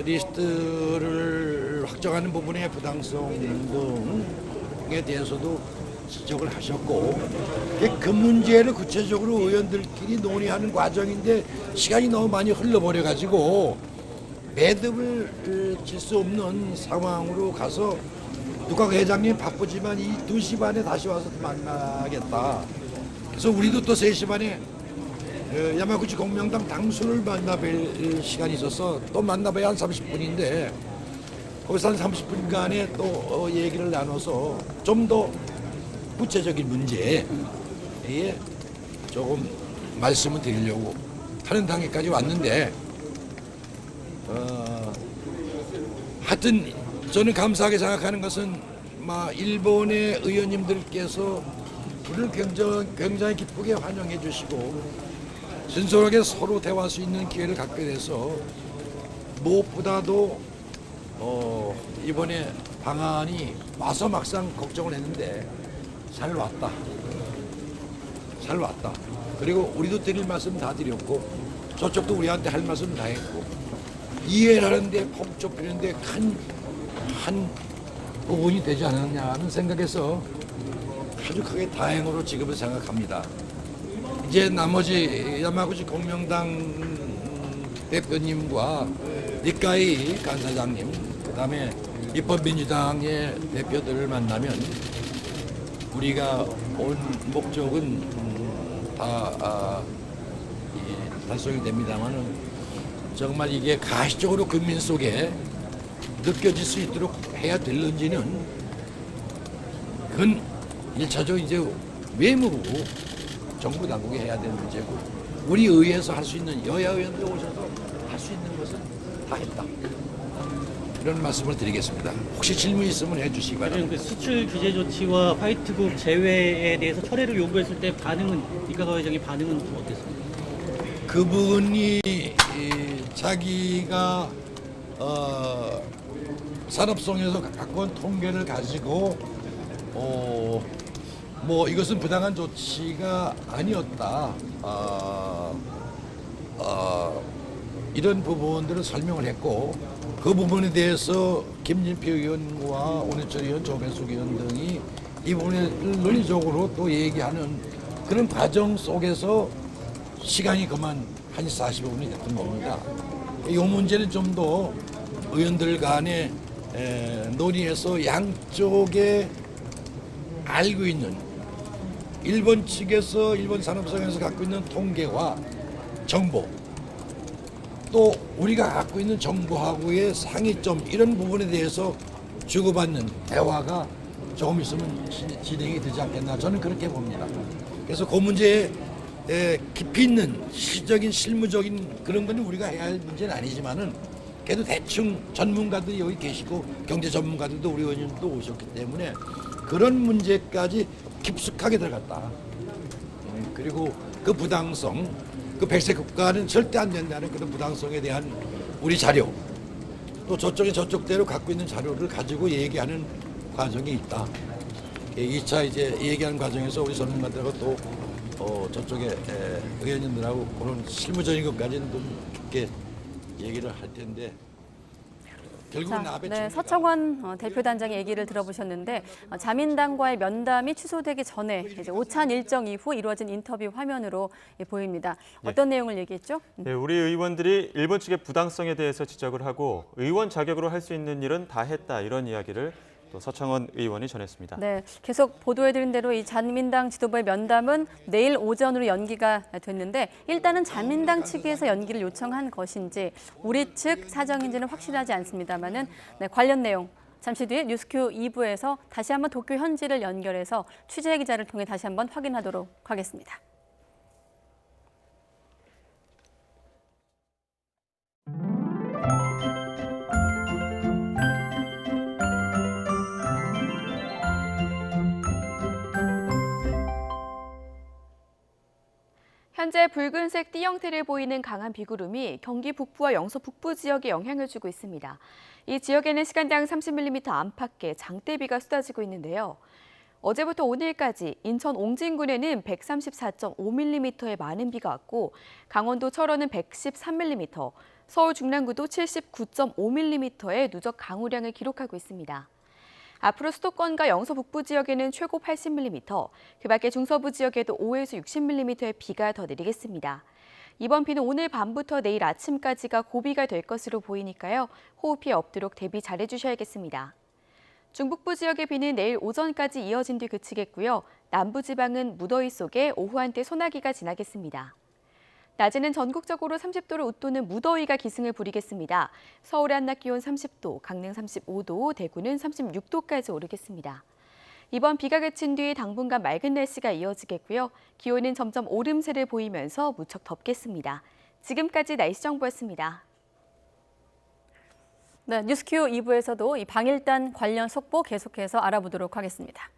리스트를 확정하는 부분의 부당성 등에 대해서도 지적을 하셨고 그 문제를 구체적으로 의원들끼리 논의하는 과정인데 시간이 너무 많이 흘러버려가지고 매듭을 칠 수 없는 상황으로 가서 누가 회장님 바쁘지만 이 2시 반에 다시 와서 만나겠다. 그래서 우리도 또 3시 반에 야마구치 공명당 당수를 만나뵐 시간이 있어서 또 만나봐야 한 30분인데 거기서 한 30분간에 또 얘기를 나눠서 좀 더 구체적인 문제에 조금 말씀을 드리려고 하는 단계까지 왔는데 하여튼 저는 감사하게 생각하는 것은 일본의 의원님들께서 우리를 굉장히 기쁘게 환영해 주시고 진솔하게 서로 대화할 수 있는 기회를 갖게 돼서 무엇보다도 이번에 방안이 와서 막상 걱정을 했는데 잘 왔다. 그리고 우리도 드릴 말씀 다 드렸고 저쪽도 우리한테 할 말씀 다 했고 이해를 하는데 폭 좁히는데 한 부분이 되지 않았냐는 생각에서 아주 크게 다행으로 지금은 생각합니다. 이제 나머지 야마구치 공명당 대표님과 니카이 간사장님 그다음에 입법민주당의 대표들을 만나면 우리가 온 목적은 다 달성이 됩니다만은 정말 이게 가시적으로 국민 속에 느껴질 수 있도록 해야 될는지는 그건 1차적으로 이제 외무부 정부 당국이 해야 되는 문제고 우리 의회에서 할 수 있는 여야 의원들 오셔서 할 수 있는 것은 다 했다. 이런 말씀을 드리겠습니다. 혹시 질문 있으면 해주시기 바랍니다. 수출 규제 조치와 화이트국 제외에 대해서 철회를 요구했을 때 반응은 니카가 회장의 반응은 어땠습니까? 그분이 자기가 산업성에서 갖고 온 통계를 가지고 이것은 부당한 조치가 아니었다. 이런 부분들을 설명을 했고 그 부분에 대해서 김진표 의원과 오해철 의원, 조배숙 의원 등이 이 부분을 논리적으로 또 얘기하는 그런 과정 속에서 시간이 그만 1시 45분이 됐던 겁니다. 이 문제는 좀 더 의원들 간에 논의해서 양쪽에 알고 있는 일본 측에서 일본 산업성에서 갖고 있는 통계와 정보 또 우리가 갖고 있는 정보하고의 상이점 이런 부분에 대해서 주고받는 대화가 조금 있으면 진행이 되지 않겠나 저는 그렇게 봅니다. 그래서 그 문제에 깊이 있는 시적인 실무적인 그런 건 우리가 해야 할 문제는 아니지만은 그래도 대충 전문가들이 여기 계시고 경제 전문가들도 우리 의원님도 오셨기 때문에 그런 문제까지 깊숙하게 들어갔다. 그리고 그 부당성 그 백색 국가는 절대 안 된다는 그런 부당성에 대한 우리 자료 또 저쪽이 저쪽대로 갖고 있는 자료를 가지고 얘기하는 과정이 있다. 2차 이제 얘기하는 과정에서 우리 전문가들하고 또 저쪽에 의원님들하고 그런 실무적인 것까지는 좀 깊게 얘기를 할 텐데 결국은 서청원 대표단장의 얘기를 들어보셨는데 자민당과의 면담이 취소되기 전에 이제 오찬 일정 이후 이루어진 인터뷰 화면으로 보입니다. 어떤 내용을 얘기했죠? 네, 우리 의원들이 일본 측의 부당성에 대해서 지적을 하고 의원 자격으로 할 수 있는 일은 다 했다 이런 이야기를 또 서청원 의원이 전했습니다. 네, 계속 보도해드린 대로 이 자민당 지도부의 면담은 내일 오전으로 연기가 됐는데 일단은 자민당 측에서 연기를 요청한 것인지 우리 측 사정인지는 확실하지 않습니다만은 관련 내용 잠시 뒤에 뉴스큐 2부에서 다시 한번 도쿄 현지를 연결해서 취재 기자를 통해 다시 한번 확인하도록 하겠습니다. 현재 붉은색 띠 형태를 보이는 강한 비구름이 경기 북부와 영서 북부 지역에 영향을 주고 있습니다. 이 지역에는 시간당 30mm 안팎의 장대비가 쏟아지고 있는데요. 어제부터 오늘까지 인천 옹진군에는 134.5mm의 많은 비가 왔고 강원도 철원은 113mm, 서울 중랑구도 79.5mm의 누적 강우량을 기록하고 있습니다. 앞으로 수도권과 영서 북부 지역에는 최고 80mm, 그 밖에 중서부 지역에도 5에서 60mm의 비가 더 내리겠습니다. 이번 비는 오늘 밤부터 내일 아침까지가 고비가 될 것으로 보이니까요. 호우 피해 없도록 대비 잘해주셔야겠습니다. 중북부 지역의 비는 내일 오전까지 이어진 뒤 그치겠고요. 남부지방은 무더위 속에 오후 한때 소나기가 지나겠습니다. 낮에는 전국적으로 30도를 웃도는 무더위가 기승을 부리겠습니다. 서울의 한낮 기온 30도, 강릉 35도, 대구는 36도까지 오르겠습니다. 이번 비가 그친 뒤 당분간 맑은 날씨가 이어지겠고요. 기온은 점점 오름세를 보이면서 무척 덥겠습니다. 지금까지 날씨 정보였습니다. 네, 뉴스큐 2부에서도 이 방일단 관련 속보 계속해서 알아보도록 하겠습니다.